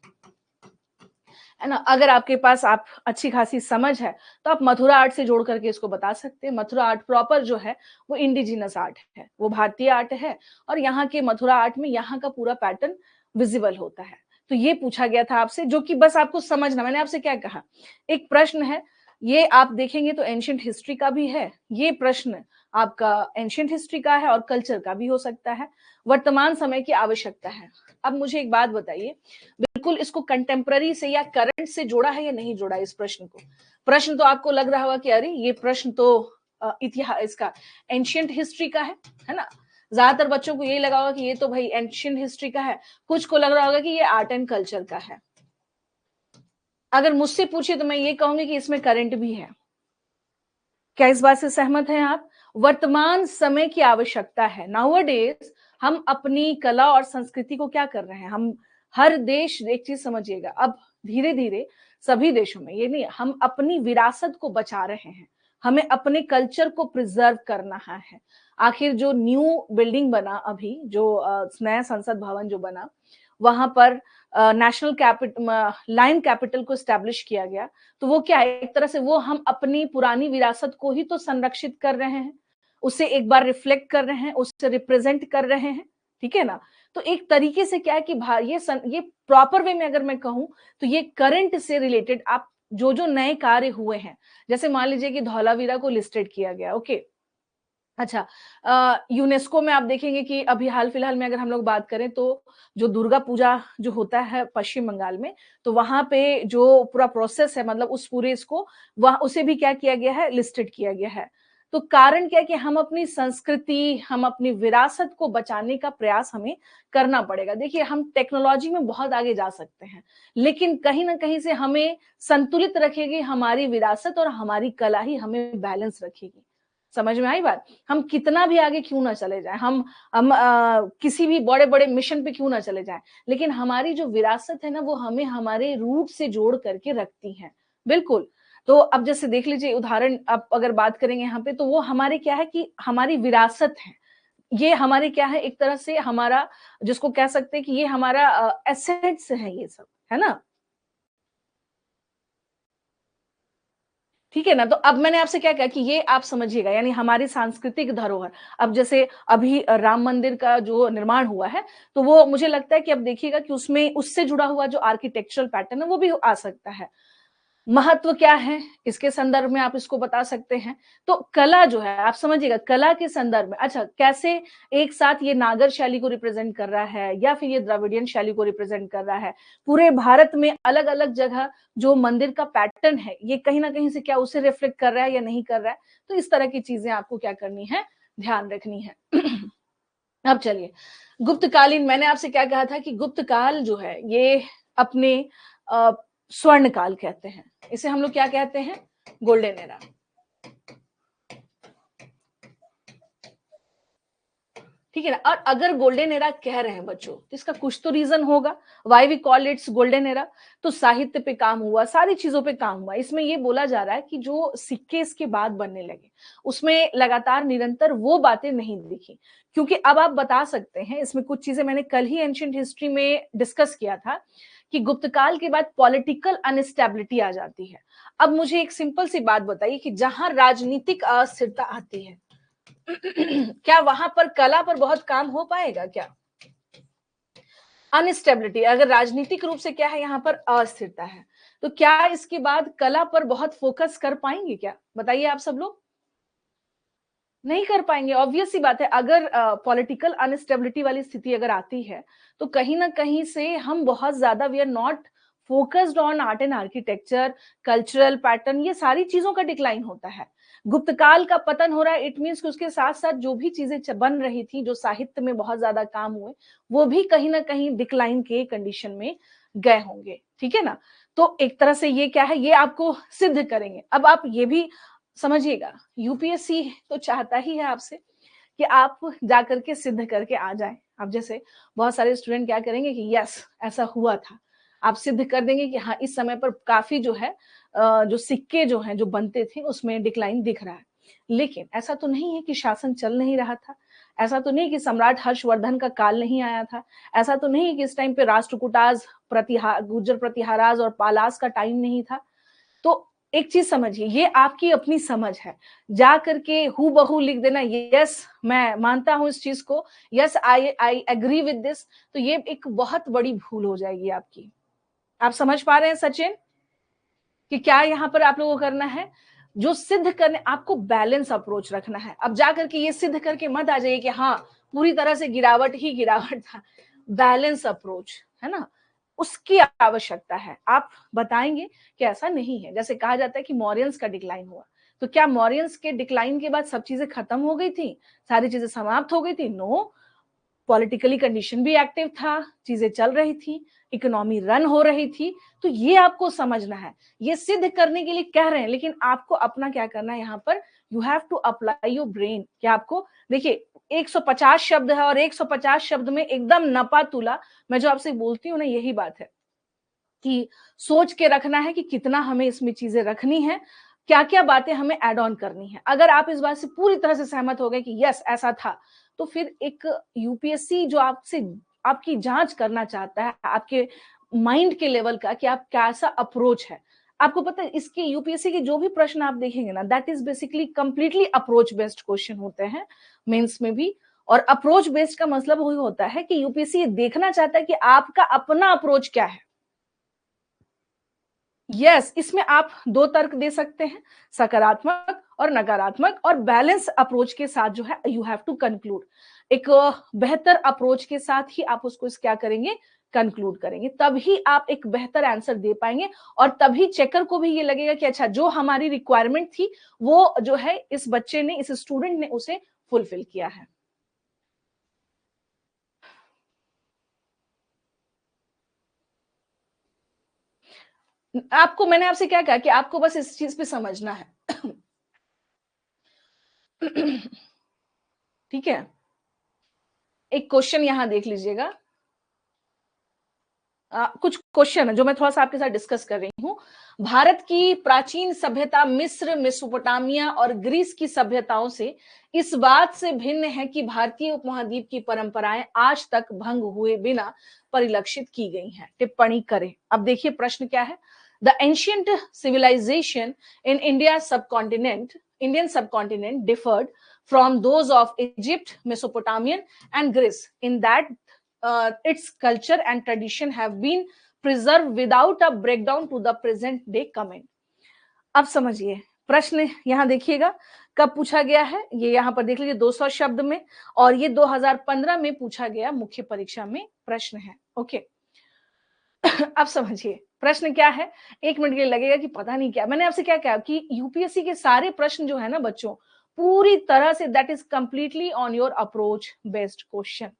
है ना। अगर आपके पास आप अच्छी खासी समझ है तो आप मथुरा आर्ट से जोड़ करके इसको बता सकते हैं। मथुरा आर्ट प्रॉपर जो है वो इंडिजिनस आर्ट है, वो भारतीय आर्ट है, और यहाँ के मथुरा आर्ट में यहाँ का पूरा पैटर्न विजिबल होता है। तो ये पूछा गया था आपसे, जो कि बस आपको समझना। मैंने आपसे क्या कहा, एक प्रश्न है, ये आप देखेंगे तो एंशिएंट हिस्ट्री का भी है, ये प्रश्न आपका एंशिएंट हिस्ट्री का है और कल्चर का भी हो सकता है, वर्तमान समय की आवश्यकता है। अब मुझे एक बात बताइए, बिल्कुल इसको कंटेम्पररी से या करंट से जोड़ा है या नहीं जोड़ा इस प्रश्न को? प्रश्न तो आपको लग रहा होगा कि अरे ये प्रश्न तो इतिहास इसका एंशिएंट हिस्ट्री का है ना। ज्यादातर बच्चों को यही लगा होगा कि ये तो भाई एंशिएंट हिस्ट्री का है, कुछ को लग रहा होगा कि ये आर्ट एंड कल्चर का है। अगर मुझसे पूछे तो मैं ये कहूंगी कि इसमें करंट भी है। क्या इस बात से सहमत हैं आप? वर्तमान समय की आवश्यकता है। नाउअडेज हम अपनी कला और संस्कृति को क्या कर रहे हैं, हम हर देश, एक चीज समझिएगा, अब धीरे धीरे सभी देशों में, ये नहीं, हम अपनी विरासत को बचा रहे हैं, हमें अपने कल्चर को प्रिजर्व करना है। आखिर जो न्यू बिल्डिंग बना अभी, जो नया संसद भवन जो बना, वहां पर नेशनल लाइन कैपिटल को स्टैब्लिश किया गया, तो वो क्या है, एक तरह से वो हम अपनी पुरानी विरासत को ही तो संरक्षित कर रहे हैं, उसे एक बार रिफ्लेक्ट कर रहे हैं, उससे रिप्रेजेंट कर रहे हैं, ठीक है ना। तो एक तरीके से क्या है कि ये प्रॉपर वे में अगर मैं कहूं तो ये करंट से रिलेटेड आप जो जो नए कार्य हुए हैं, जैसे मान लीजिए कि धौलावीरा को लिस्टेड किया गया, ओके। अच्छा, यूनेस्को में आप देखेंगे कि अभी हाल फिलहाल में अगर हम लोग बात करें तो जो दुर्गा पूजा जो होता है पश्चिम बंगाल में, तो वहां पे जो पूरा प्रोसेस है, मतलब उस पूरे इसको वहां उसे भी क्या किया गया है, लिस्टेड किया गया है। तो कारण क्या है कि हम अपनी संस्कृति, हम अपनी विरासत को बचाने का प्रयास हमें करना पड़ेगा। देखिए, हम टेक्नोलॉजी में बहुत आगे जा सकते हैं, लेकिन कहीं ना कहीं से हमें संतुलित रखेगी हमारी विरासत, और हमारी कला ही हमें बैलेंस रखेगी। समझ में आई बात? हम कितना भी आगे क्यों ना चले जाएं, हम किसी भी बड़े बड़े मिशन पे क्यों ना चले जाएं, लेकिन हमारी जो विरासत है ना, वो हमें हमारे रूट से जोड़ करके रखती है। बिल्कुल। तो अब जैसे देख लीजिए उदाहरण, अब अगर बात करेंगे यहाँ पे, तो वो हमारे क्या है कि हमारी विरासत है, ये हमारे क्या है, एक तरह से हमारा, जिसको कह सकते हैं कि ये हमारा एसेट्स है, ये सब, है ना। ठीक है ना। तो अब मैंने आपसे क्या कहा कि ये आप समझिएगा, यानी हमारी सांस्कृतिक धरोहर। अब जैसे अभी राम मंदिर का जो निर्माण हुआ है, तो वो मुझे लगता है कि अब देखिएगा कि उसमें उससे जुड़ा हुआ जो आर्किटेक्चरल पैटर्न है वो भी आ सकता है। महत्व क्या है इसके संदर्भ में आप इसको बता सकते हैं। तो कला जो है, आप समझिएगा, कला के संदर्भ में, अच्छा कैसे एक साथ ये नागर शैली को रिप्रेजेंट कर रहा है या फिर ये द्रविडियन शैली को रिप्रेजेंट कर रहा है, पूरे भारत में अलग अलग जगह जो मंदिर का पैटर्न है, ये कहीं ना कहीं से क्या उसे रिफ्लेक्ट कर रहा है या नहीं कर रहा है। तो इस तरह की चीजें आपको क्या करनी है, ध्यान रखनी है। अब चलिए, गुप्तकालीन, मैंने आपसे क्या कहा था कि गुप्त काल जो है ये अपने स्वर्ण काल कहते हैं, इसे हम लोग क्या कहते हैं, गोल्डन एरा। ठीक है ना। और अगर गोल्डन एरा कह रहे हैं बच्चों, तो इसका कुछ तो रीजन होगा, why we call its golden era. तो साहित्य पे काम हुआ, सारी चीजों पे काम हुआ। इसमें ये बोला जा रहा है कि जो सिक्के इसके बाद बनने लगे, उसमें लगातार निरंतर वो बातें नहीं दिखी, क्योंकि अब आप बता सकते हैं, इसमें कुछ चीजें मैंने कल ही एंशिएंट हिस्ट्री में डिस्कस किया था कि गुप्तकाल के बाद पॉलिटिकल अनस्टेबिलिटी आ जाती है। अब मुझे एक सिंपल सी बात बताइए कि जहां राजनीतिक अस्थिरता आती है, क्या वहां पर कला पर बहुत काम हो पाएगा क्या? अनस्टेबिलिटी, अगर राजनीतिक रूप से क्या है, यहाँ पर अस्थिरता है, तो क्या इसके बाद कला पर बहुत फोकस कर पाएंगे क्या? बताइए आप सब लोग। नहीं कर पाएंगे, ऑब्वियस सी बात है। अगर पॉलिटिकल अनस्टेबिलिटी वाली स्थिति अगर आती है, तो कहीं ना कहीं से हम बहुत ज्यादा, we are not focused on art and architecture, cultural pattern, ये सारी चीजों का डिक्लाइन होता है। गुप्त काल का पतन हो रहा है, इट मीन्स कि उसके साथ साथ जो भी चीजें बन रही थी, जो साहित्य में बहुत ज्यादा काम हुए, वो भी कहीं ना कहीं डिक्लाइन के कंडीशन में गए होंगे, ठीक है ना। तो एक तरह से ये क्या है, ये आपको सिद्ध करेंगे। अब आप ये भी समझिएगा, यूपीएससी तो चाहता ही है आपसे कि आप जाकर के सिद्ध करके आ जाए। अब जैसे बहुत सारे स्टूडेंट क्या करेंगे कि यस ऐसा हुआ था, आप सिद्ध कर देंगे कि हाँ इस समय पर काफी जो है जो सिक्के जो हैं जो बनते थे उसमें डिक्लाइन दिख रहा है। लेकिन ऐसा तो नहीं है कि शासन चल नहीं रहा था, ऐसा तो नहीं कि सम्राट हर्षवर्धन का काल नहीं आया था, ऐसा तो नहीं कि इस टाइम पे राष्ट्रकूटाज गुर्जर प्रतिहाराज और पालास का टाइम नहीं था। तो एक चीज समझिए, ये आपकी अपनी समझ है, जा करके हु बहू लिख देना यस मैं मानता हूं इस चीज को, yes I agree with this, तो ये एक बहुत बड़ी भूल हो जाएगी आपकी। आप समझ पा रहे हैं सचिन कि क्या यहाँ पर आप लोगों को करना है? जो सिद्ध करने, आपको बैलेंस अप्रोच रखना है। अब जाकर के ये सिद्ध करके मत आ जाइए कि हाँ पूरी तरह से गिरावट ही गिरावट था। बैलेंस अप्रोच है ना, उसकी आवश्यकता है। आप बताएंगे कि ऐसा नहीं है, जैसे कहा जाता है कि मौर्यंस का डिक्लाइन हुआ, तो क्या मौर्यंस के डिक्लाइन के बाद सब चीजें खत्म हो गई थी, सारी चीजें समाप्त हो गई थी? नो, पॉलिटिकली कंडीशन भी एक्टिव था, चीजें चल रही थी, इकोनॉमी रन हो रही थी। तो ये आपको समझना है, ये सिद्ध करने के लिए कह रहे हैं, लेकिन आपको अपना क्या करना है यहाँ पर, you have to apply your brain. क्या आपको देखिए 150 शब्द है और 150 शब्द में एकदम नपा तुला, मैं जो आपसे बोलती हूँ ना यही बात है कि सोच के रखना है कि कितना हमें इसमें चीजें रखनी है, क्या क्या बातें हमें ऐड ऑन करनी है। अगर आप इस बात से पूरी तरह से सहमत हो गए कि यस ऐसा था, तो फिर एक यूपीएससी जो आपसे आपकी जांच करना चाहता है आपके माइंड के लेवल का कि आप कैसा अप्रोच है। आपको पता है इसके यूपीएससी के जो भी प्रश्न आप देखेंगे ना, that is basically completely approach based question होते हैं मेंस में भी। और अप्रोच बेस्ड का मतलब वही होता है कि यूपीएससी ये देखना चाहता है कि आपका अपना अप्रोच क्या है। यस, इसमें आप दो तर्क दे सकते हैं, सकारात्मक और नकारात्मक, और बैलेंस अप्रोच के साथ जो है यू हैव टू कंक्लूड। एक बेहतर अप्रोच के साथ ही आप उसको क्या करेंगे, कंक्लूड करेंगे, तभी आप एक बेहतर आंसर दे पाएंगे। और तभी चेकर को भी ये लगेगा कि अच्छा जो हमारी रिक्वायरमेंट थी वो जो है इस बच्चे ने, इस स्टूडेंट ने उसे फुलफिल किया है। आपको मैंने आपसे क्या कहा कि आपको बस इस चीज पे समझना है। ठीक है, एक क्वेश्चन यहां देख लीजिएगा। कुछ क्वेश्चन है जो मैं थोड़ा सा आपके साथ डिस्कस कर रही हूँ। भारत की प्राचीन सभ्यता मिस्र, मेसोपोटामिया और ग्रीस की सभ्यताओं से इस बात से भिन्न है कि भारतीय उपमहाद्वीप की परंपराएं आज तक भंग हुए बिना परिलक्षित की गई हैं। टिप्पणी करें। अब देखिए प्रश्न क्या है। The ancient civilisation in Indian subcontinent differed from those of Egypt, Mesopotamian and Greece in that its culture and tradition have been preserved without a breakdown to the present day comment. अब समझिए प्रश्न यहां देखिएगा कब पूछा गया है, ये यहां पर देख लीजिए 200 शब्द में, और ये 2015 में पूछा गया मुख्य परीक्षा में प्रश्न है। ओके अब समझिए प्रश्न क्या है। एक मिनट के लिए लगेगा कि पता नहीं क्या, मैंने आपसे क्या कहा कि यूपीएससी के सारे प्रश्न जो है ना बच्चों, पूरी तरह say that is completely on your approach based question.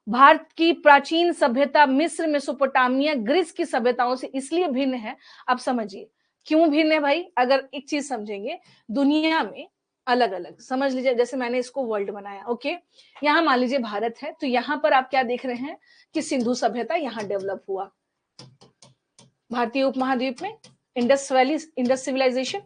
Bharat की प्राचीन सभ्यता मिस्र, मेसोपोटामिया, ग्रीस की सभ्यताओं से इसलिए भिन्न है। अब समझिए क्यों भिन्न है भाई। अगर एक चीज समझेंगे, दुनिया में अलग अलग समझ लीजिए, जैसे मैंने इसको वर्ल्ड बनाया, ओके, यहाँ मान लीजिए भारत है, तो यहाँ पर आप क्या देख रहे हैं कि सिंधु सभ्यता यहाँ डेवलप हुआ भारतीय उपमहाद्वीप में, इंडस वैली, इंडस सिविलाइजेशन,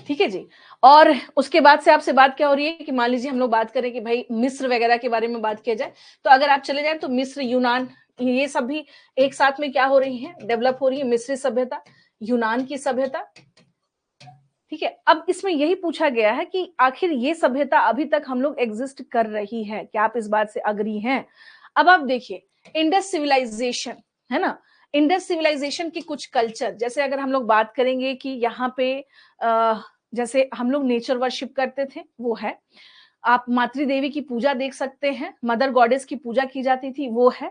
ठीक है जी। और उसके बाद से आपसे बात क्या हो रही है कि मान लीजिए हम लोग बात करें कि भाई मिस्र वगैरह के बारे में बात किया जाए, तो अगर आप चले जाएं तो मिस्र, यूनान, ये सब भी एक साथ में क्या हो रही है, डेवलप हो रही है। मिस्री सभ्यता, यूनान की सभ्यता, ठीक है। अब इसमें यही पूछा गया है कि आखिर ये सभ्यता अभी तक हम लोग एग्जिस्ट कर रही है, क्या आप इस बात से अग्री हैं? अब आप देखिए इंडस सिविलाइजेशन है ना, इंडस सिविलाइजेशन की कुछ कल्चर, जैसे अगर हम लोग बात करेंगे कि यहाँ पे जैसे हम लोग नेचर वर्शिप करते थे वो है, आप मातृ देवी की पूजा देख सकते हैं, मदर गॉडेस की पूजा की जाती थी वो है,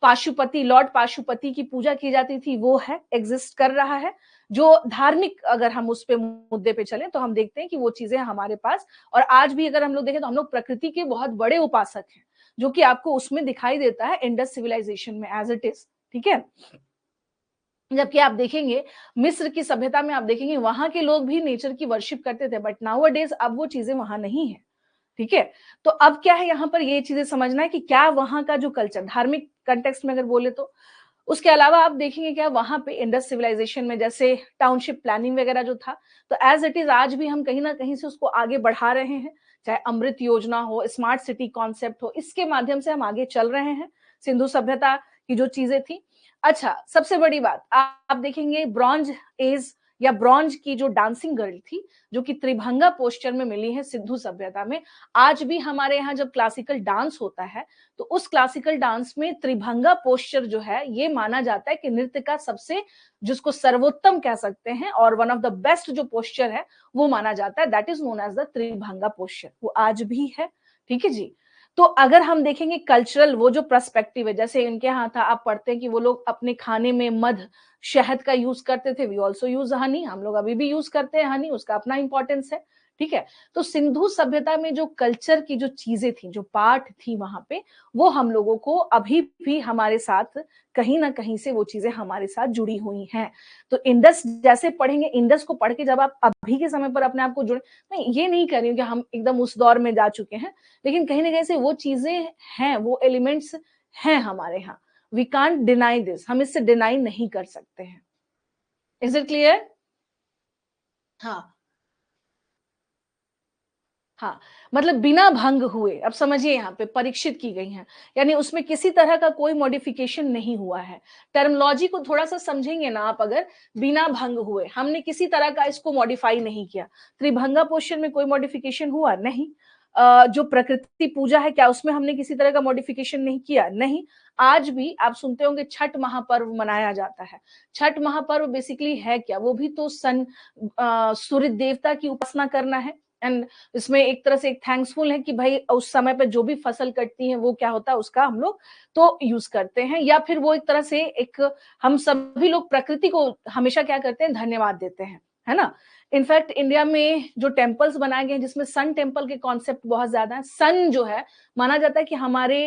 पाशुपति, लॉर्ड पाशुपति की पूजा की जाती थी, वो है, एग्जिस्ट कर रहा है। जो धार्मिक अगर हम उस पे मुद्दे पे चलें तो हम देखते हैं कि वो चीजें हमारे पास, और आज भी अगर हम लोग देखें तो हम लोग प्रकृति के बहुत बड़े उपासक हैं, जो कि आपको उसमें दिखाई देता है इंडस सिविलाइजेशन में एज इट इज। ठीक है, जबकि आप देखेंगे मिस्र की सभ्यता में, आप देखेंगे वहां के लोग भी नेचर की वर्शिप करते थे, बट नाउ डेज अब वो चीजें वहां नहीं है। ठीक है, तो अब क्या है, यहाँ पर ये चीजें समझना है कि क्या वहां का जो कल्चर, धार्मिक कंटेक्स्ट में अगर बोले तो, उसके अलावा आप देखेंगे क्या वहां पे इंडस सिविलाइजेशन में जैसे टाउनशिप प्लानिंग वगैरह जो था, तो एज इट इज आज भी हम कहीं ना कहीं से उसको आगे बढ़ा रहे हैं। चाहे अमृत योजना हो, स्मार्ट सिटी कॉन्सेप्ट हो, इसके माध्यम से हम आगे चल रहे हैं। सिंधु सभ्यता की जो चीजें थी। अच्छा, सबसे बड़ी बात आप देखेंगे ब्रॉन्ज एज या ब्रॉन्ज की जो डांसिंग गर्ल थी, जो कि त्रिभंगा पोस्चर में मिली है सिंधु सभ्यता में। आज भी हमारे यहाँ जब क्लासिकल डांस होता है तो उस क्लासिकल डांस में त्रिभंगा पोस्चर जो है, ये माना जाता है कि नृत्य का सबसे, जिसको सर्वोत्तम कह सकते हैं और वन ऑफ द बेस्ट जो पोस्चर है वो माना जाता है, that is known as the Tribhanga posture. वो आज भी है। ठीक है जी। तो अगर हम देखेंगे कल्चरल वो जो पर्सपेक्टिव है, जैसे इनके यहाँ था, आप पढ़ते हैं कि वो लोग अपने खाने में मध, शहद का यूज करते थे। वी ऑल्सो यूज हनी, हम लोग अभी भी यूज करते हैं हनी, उसका अपना इंपॉर्टेंस है। ठीक है, तो सिंधु सभ्यता में जो कल्चर की जो चीजें थी, जो पार्ट थी वहां पे, वो हम लोगों को अभी भी हमारे साथ कहीं ना कहीं से वो चीजें हमारे साथ जुड़ी हुई हैं। तो इंडस जैसे पढ़ेंगे, इंडस को पढ़ के जब आप अभी के समय पर अपने आप को जुड़े, मैं ये नहीं कह रही हूँ कि हम एकदम उस दौर में जा चुके हैं, लेकिन कहीं ना कहीं से वो चीजें हैं, वो एलिमेंट्स हैं हमारे यहाँ। वी कांट डिनाई दिस, हम इससे डिनाई नहीं कर सकते हैं। Is it clear? हाँ हाँ, मतलब बिना भंग हुए, अब समझिए यहाँ पे परीक्षित की गई हैं, यानी उसमें किसी तरह का कोई मॉडिफिकेशन नहीं हुआ है। टर्मिनोलॉजी को थोड़ा सा समझेंगे ना आप, अगर बिना भंग हुए, हमने किसी तरह का इसको मॉडिफाई नहीं किया। त्रिभंगा पोस्चर में कोई मॉडिफिकेशन हुआ नहीं। जो प्रकृति पूजा है, क्या उसमें हमने किसी तरह का मॉडिफिकेशन नहीं किया? नहीं। आज भी आप सुनते होंगे छठ महापर्व मनाया जाता है। छठ महापर्व बेसिकली है क्या? वो भी तो सूर्य देवता की उपासना करना है। एंड इसमें एक तरह से एक थैंक्सफुल है कि भाई उस समय पे जो भी फसल कटती है वो क्या होता है, उसका हम लोग तो यूज करते हैं, या फिर वो एक तरह से एक, हम सभी लोग प्रकृति को हमेशा क्या करते हैं, धन्यवाद देते हैं, है ना। इनफैक्ट इंडिया में जो टेम्पल्स बनाए गए हैं, जिसमें सन टेम्पल के कॉन्सेप्ट बहुत ज्यादा है। सन जो है, माना जाता है कि हमारे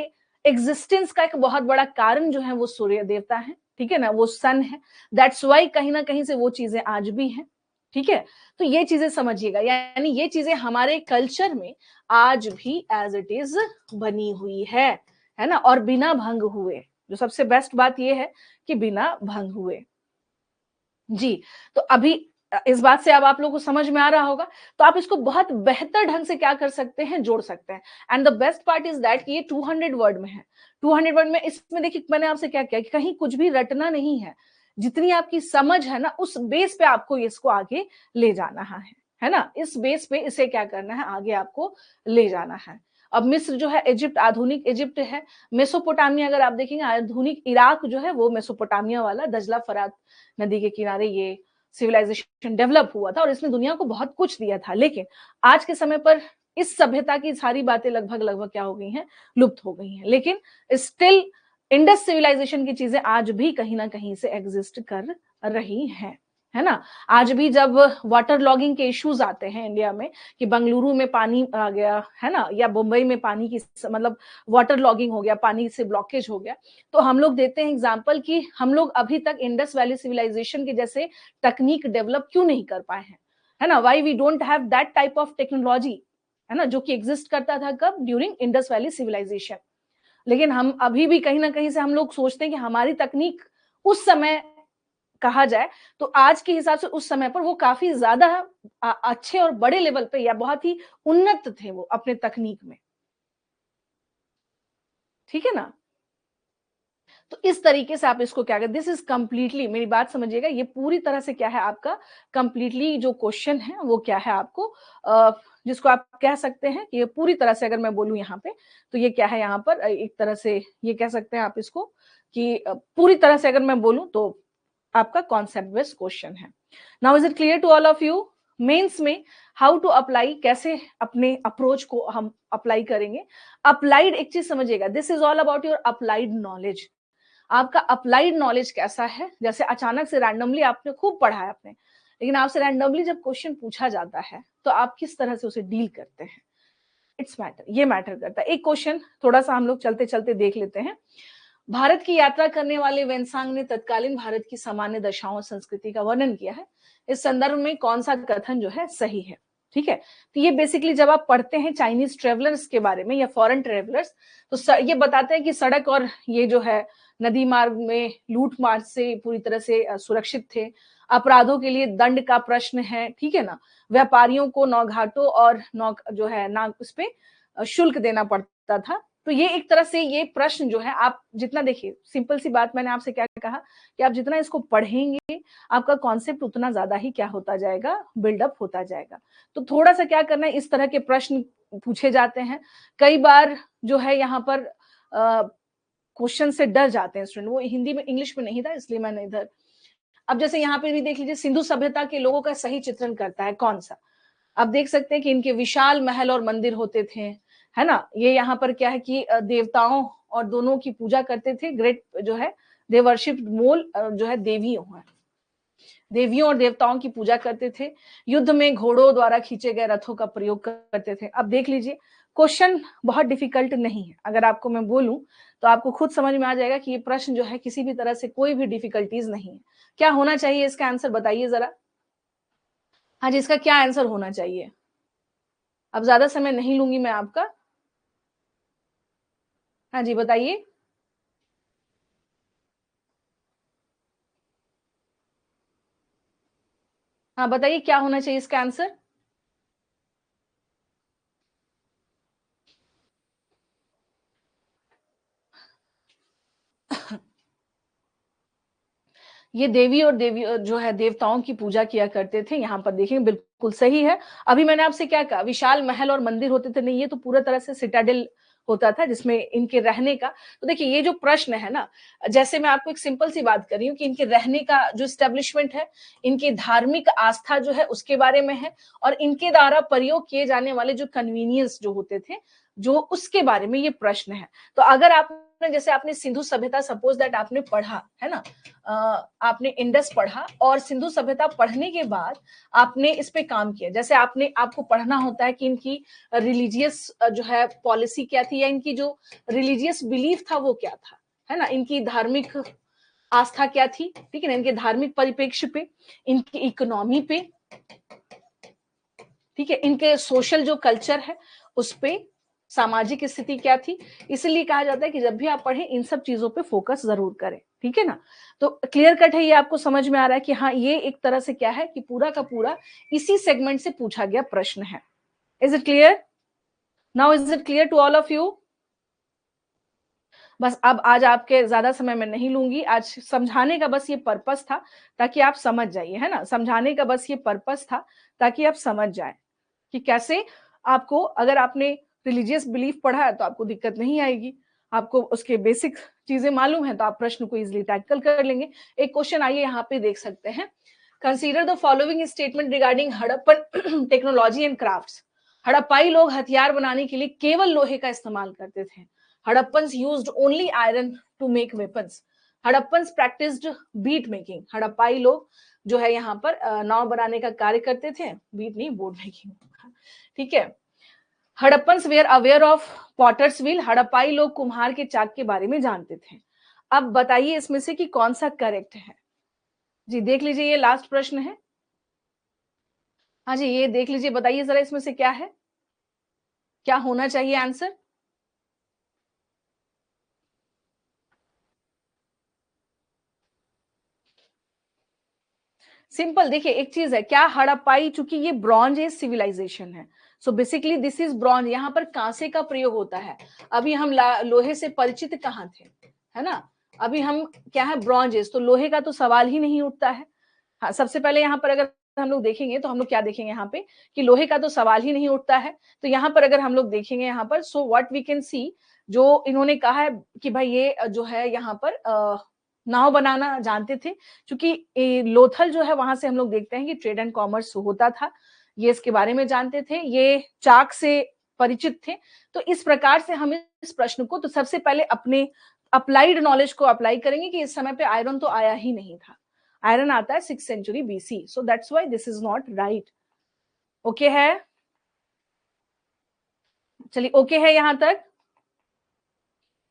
एग्जिस्टेंस का एक बहुत बड़ा कारण जो है वो सूर्य देवता है। ठीक है ना, वो सन है। दैट्स वाई कहीं ना कहीं से वो चीजें आज भी हैं। ठीक है, तो ये चीजें समझिएगा, यानी ये चीजें हमारे कल्चर में आज भी एज इट इज बनी हुई है ना, और बिना भंग हुए। जो सबसे बेस्ट बात ये है कि बिना भंग हुए। जी, तो अभी इस बात से अब आप लोगों को समझ में आ रहा होगा, तो आप इसको बहुत बेहतर ढंग से क्या कर सकते हैं, जोड़ सकते हैं। And the best part is that कि ये 200 वर्ड में है। 200 वर्ड में, इसमें देखिए मैंने आपसे क्या किया कि कहीं कुछ भी रटना नहीं है। जितनी आपकी समझ है ना, उस बेस पे आपको इसको आगे ले जाना है ना। इस बेस पे इसे क्या करना है, आगे आपको ले जाना है। अब मिस्र जो है, इजिप्ट आधुनिक इजिप्ट है। मेसोपोटामिया अगर आप देखेंगे, आधुनिक इराक जो है वो मेसोपोटामिया वाला, दजला फरात नदी के किनारे ये सिविलाइजेशन डेवलप हुआ था, और इसने दुनिया को बहुत कुछ दिया था। लेकिन आज के समय पर इस सभ्यता की सारी बातें लगभग लगभग क्या हो गई हैं, लुप्त हो गई हैं। लेकिन स्टिल इंडस सिविलाइजेशन की चीजें आज भी कहीं ना कहीं से एग्जिस्ट कर रही हैं, है ना। आज भी जब वाटर लॉगिंग के इश्यूज आते हैं इंडिया में, कि बंगलुरु में पानी आ गया है ना, या मुंबई में पानी की मतलब वाटर लॉगिंग हो गया, पानी से ब्लॉकेज हो गया, तो हम लोग देते हैं एग्जांपल कि हम लोग अभी तक इंडस वैली सिविलाइजेशन के जैसे तकनीक डेवलप क्यों नहीं कर पाए हैं, है ना। Why we don't have that type of technology, है ना, जो कि एग्जिस्ट करता था कब, ड्यूरिंग इंडस वैली सिविलाइजेशन। लेकिन हम अभी भी कहीं ना कहीं से हम लोग सोचते हैं कि हमारी तकनीक उस समय कहा जाए तो आज के हिसाब से उस समय पर वो काफी ज्यादा अच्छे और बड़े लेवल पे या बहुत ही उन्नत थे वो अपने तकनीक में। ठीक है ना। तो इस तरीके से आप इसको क्या करें, दिस इज कंप्लीटली, मेरी बात समझिएगा, ये पूरी तरह से क्या है आपका कंप्लीटली जो क्वेश्चन है वो क्या है आपको, जिसको आप कह सकते हैं कि ये पूरी तरह से, अगर मैं बोलूं यहाँ पे, तो ये क्या है यहाँ पर एक तरह से ये कह सकते हैं आप इसको कि पूरी तरह से अगर मैं बोलूं तो आपका कॉन्सेप्ट बेस्ड क्वेश्चन है। Now is it clear to all of you? Mains में हाउ टू अप्लाई, कैसे अपने अप्रोच को हम अप्लाई करेंगे। अप्लाइड एक चीज समझिएगा, this is all about your applied knowledge. आपका अप्लाइड नॉलेज कैसा है। जैसे अचानक से रैंडमली आपने खूब पढ़ा है आपने, लेकिन आपसे रैंडमली जब क्वेश्चन पूछा जाता है तो आप किस तरह से उसे डील करते हैं, इट्स मैटर, ये मैटर करता है। एक क्वेश्चन थोड़ा सा हम लोग चलते चलते देख लेते हैं। भारत की यात्रा करने वाले वेन्सांग ने तत्कालीन भारत की सामान्य दशाओं और संस्कृति का वर्णन किया है। इस संदर्भ में कौन सा कथन जो है सही है। ठीक है, तो ये बेसिकली जब आप पढ़ते हैं चाइनीज ट्रेवलर्स के बारे में या फॉरेन ट्रेवलर्स, तो ये बताते हैं कि सड़क और ये जो है नदी मार्ग में लूट मार से पूरी तरह से सुरक्षित थे। अपराधों के लिए दंड का प्रश्न है, ठीक है ना। व्यापारियों को नौघाटों और नौ जो है ना उस पे शुल्क देना पड़ता था। तो ये एक तरह से ये प्रश्न जो है, आप जितना देखिए, सिंपल सी बात मैंने आपसे क्या कहा कि आप जितना इसको पढ़ेंगे आपका कॉन्सेप्ट उतना ज्यादा ही क्या होता जाएगा, बिल्डअप होता जाएगा। तो थोड़ा सा क्या करना है, इस तरह के प्रश्न पूछे जाते हैं। कई बार जो है यहाँ पर क्वेश्चन से डर जाते हैं स्टूडेंट, वो हिंदी में इंग्लिश में नहीं था इसलिए मैंने इधर। अब जैसे यहाँ पे भी देख लीजिए, सिंधु सभ्यता के लोगों का सही चित्रण करता है कौन सा। आप देख सकते हैं कि इनके विशाल महल और मंदिर होते थे, है ना। ये यहाँ पर क्या है कि देवताओं और दोनों की पूजा करते थे। ग्रेट जो है दे वर्शिप्ड मोल जो है देवियों है, देवियों और देवताओं की पूजा करते थे। युद्ध में घोड़ों द्वारा खींचे गए रथों का प्रयोग करते थे। अब देख लीजिए, क्वेश्चन बहुत डिफिकल्ट नहीं है। अगर आपको मैं बोलूं तो आपको खुद समझ में आ जाएगा कि ये प्रश्न जो है किसी भी तरह से कोई भी डिफिकल्टीज नहीं है। क्या होना चाहिए इसका आंसर बताइए जरा। हाँ जी, इसका क्या आंसर होना चाहिए। अब ज्यादा समय नहीं लूंगी मैं आपका। हाँ जी बताइए। हाँ बताइए क्या होना चाहिए इसका आंसर। ये देवी और देवी जो है देवताओं की पूजा किया करते थे। यहाँ पर देखेंगे बिल्कुल सही है। अभी मैंने आपसे क्या कहा, विशाल महल और मंदिर होते थे, नहीं ये तो पूरा तरह से सिटाडेल होता था जिसमें इनके रहने का। तो देखिए ये जो प्रश्न है ना, जैसे मैं आपको एक सिंपल सी बात कर रही हूँ कि इनके रहने का जो एस्टेब्लिशमेंट है, इनकी धार्मिक आस्था जो है उसके बारे में है, और इनके द्वारा प्रयोग किए जाने वाले जो कन्वीनियंस जो होते थे, जो उसके बारे में ये प्रश्न है। तो अगर आपने जैसे आपने सिंधु सभ्यता सपोज दैट आपने पढ़ा है ना, आपने इंडस पढ़ा और सिंधु सभ्यता पढ़ने के बाद आपने इस पे काम किया। जैसे आपको पढ़ना होता है कि इनकी रिलीजियस जो है पॉलिसी क्या थी, या इनकी जो रिलीजियस बिलीफ था वो क्या था, है ना। इनकी धार्मिक आस्था क्या थी, ठीक है ना, इनके धार्मिक परिप्रेक्ष्य पे, इनकी इकोनॉमी पे, ठीक है, इनके सोशल जो कल्चर है उस पे, सामाजिक स्थिति क्या थी। इसलिए कहा जाता है कि जब भी आप पढ़ें इन सब चीजों पे फोकस जरूर करें, ठीक है ना। तो क्लियर कट है, ये आपको समझ में आ रहा है कि हाँ ये एक तरह से क्या है कि पूरा का पूरा इसी सेगमेंट से पूछा गया प्रश्न है। Is it clear now, is it clear to all of you. बस अब आज आपके ज्यादा समय में नहीं लूंगी, आज समझाने का बस ये पर्पस था ताकि आप समझ जाइए, है ना। समझाने का बस ये पर्पस था ताकि आप समझ जाए कि कैसे आपको, अगर आपने रिलीजियस बिलीफ पढ़ा है तो आपको दिक्कत नहीं आएगी, आपको उसके बेसिक चीजें मालूम है तो आप प्रश्न को इजिली टैकल कर लेंगे। एक क्वेश्चन आइए यहाँ पे देख सकते हैं। Consider the following statement regarding Harappan technology and crafts. हड़प्पाई लोग हथियार बनाने के लिए केवल लोहे का इस्तेमाल करते थे। Harappans used only iron to make weapons. Harappans practised bead making. हड़प्पाई लोग जो है यहाँ पर नाव बनाने का कार्य करते थे, बीट नहीं बोर्ड मेकिंग, ठीक है। Harappans were aware of potter's wheel. हड़प्पाई लोग कुम्हार के चाक के बारे में जानते थे। अब बताइए इसमें से कि कौन सा करेक्ट है। जी देख लीजिए, ये लास्ट प्रश्न है। हाँ जी ये देख लीजिए, बताइए जरा इसमें से क्या है, क्या होना चाहिए आंसर। सिंपल देखिए, एक चीज है क्या, हड़प्पाई, चूंकि ये ब्रॉन्ज एज सिविलाइजेशन है, so basically this is bronze. यहाँ पर कांसे का प्रयोग होता है। अभी हम लोहे से परिचित कहाँ थे, है ना। अभी हम क्या है, ब्रॉन्ज एज, तो लोहे का तो सवाल ही नहीं उठता है। हाँ सबसे पहले यहाँ पर अगर हम लोग देखेंगे तो हम लोग क्या देखेंगे यहाँ पे कि लोहे का तो सवाल ही नहीं उठता है। तो यहाँ पर अगर हम लोग देखेंगे यहाँ पर, so what we can see, जो इन्होंने कहा है कि भाई ये जो है यहाँ पर नाव बनाना जानते थे, क्योंकि लोथल जो है वहां से हम लोग देखते हैं कि ट्रेड एंड कॉमर्स होता था, ये इसके बारे में जानते थे, ये चाक से परिचित थे। तो इस प्रकार से हम इस प्रश्न को, तो सबसे पहले अपने अप्लाइड नॉलेज को अप्लाई करेंगे कि इस समय पे आयरन तो आया ही नहीं था, आयरन आता है 6th century BC, so that's why this is not right. Okay है, चलिए ओके है यहां तक,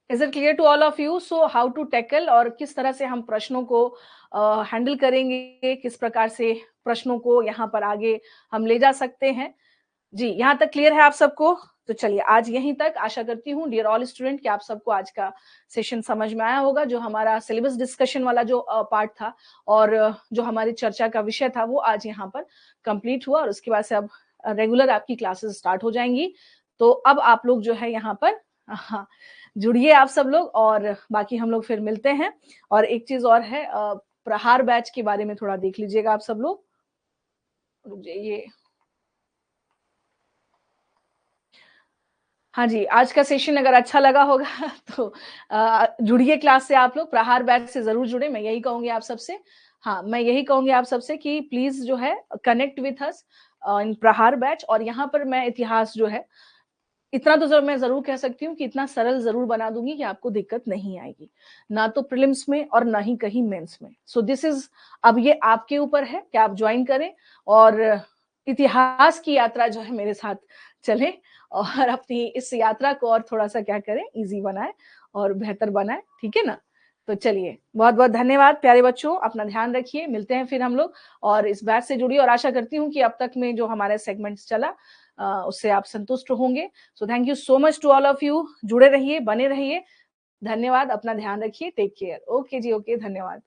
is it clear to all of you? So how to tackle, और किस तरह से हम प्रश्नों को हैंडल करेंगे, किस प्रकार से प्रश्नों को यहाँ पर आगे हम ले जा सकते हैं। जी, यहाँ तक क्लियर है आप सबको? तो चलिए आज यहीं तक, आशा करती हूँ डियर ऑल स्टूडेंट कि आप सबको आज का सेशन समझ में आया होगा। जो हमारा सिलेबस डिस्कशन वाला जो पार्ट था और जो हमारी चर्चा का विषय था वो आज यहाँ पर कंप्लीट हुआ, और उसके बाद से अब रेगुलर आपकी क्लासेस स्टार्ट हो जाएंगी। तो अब आप लोग जो है यहाँ पर हाँ, जुड़िए आप सब लोग, और बाकी हम लोग फिर मिलते हैं। और एक चीज और है, प्रहार बैच के बारे में थोड़ा देख लीजिएगा आप सब लोग। रुक जाइए, हाँ जी, आज का सेशन अगर अच्छा लगा होगा तो जुड़िए क्लास से आप लोग, प्रहार बैच से जरूर जुड़े, मैं यही कहूंगी आप सबसे। हाँ, मैं यही कहूंगी आप सबसे कि प्लीज जो है कनेक्ट विथ अस इन प्रहार बैच। और यहाँ पर मैं इतिहास जो है, इतना तो मैं जरूर कह सकती हूँ कि इतना सरल जरूर बना दूंगी कि आपको दिक्कत नहीं आएगी, ना तो प्रीलिम्स में और ना ही कहीं मेंस में। सो दिस इज, अब ये आपके ऊपर है कि आप ज्वाइन करें और इतिहास की यात्रा जो है मेरे साथ चले, और अपनी इस यात्रा को और थोड़ा सा क्या करें, इजी बनाए और बेहतर बनाए, ठीक है ना? तो चलिए, बहुत बहुत धन्यवाद प्यारे बच्चों, अपना ध्यान रखिए, मिलते हैं फिर हम लोग। और इस बैच से जुड़िए, और आशा करती हूँ कि अब तक में जो हमारे सेगमेंट्स चला उससे आप संतुष्ट होंगे। So thank you so much to all of you, जुड़े रहिए, बने रहिए। धन्यवाद, अपना ध्यान रखिए, टेक केयर। ओके जी, ओके, धन्यवाद।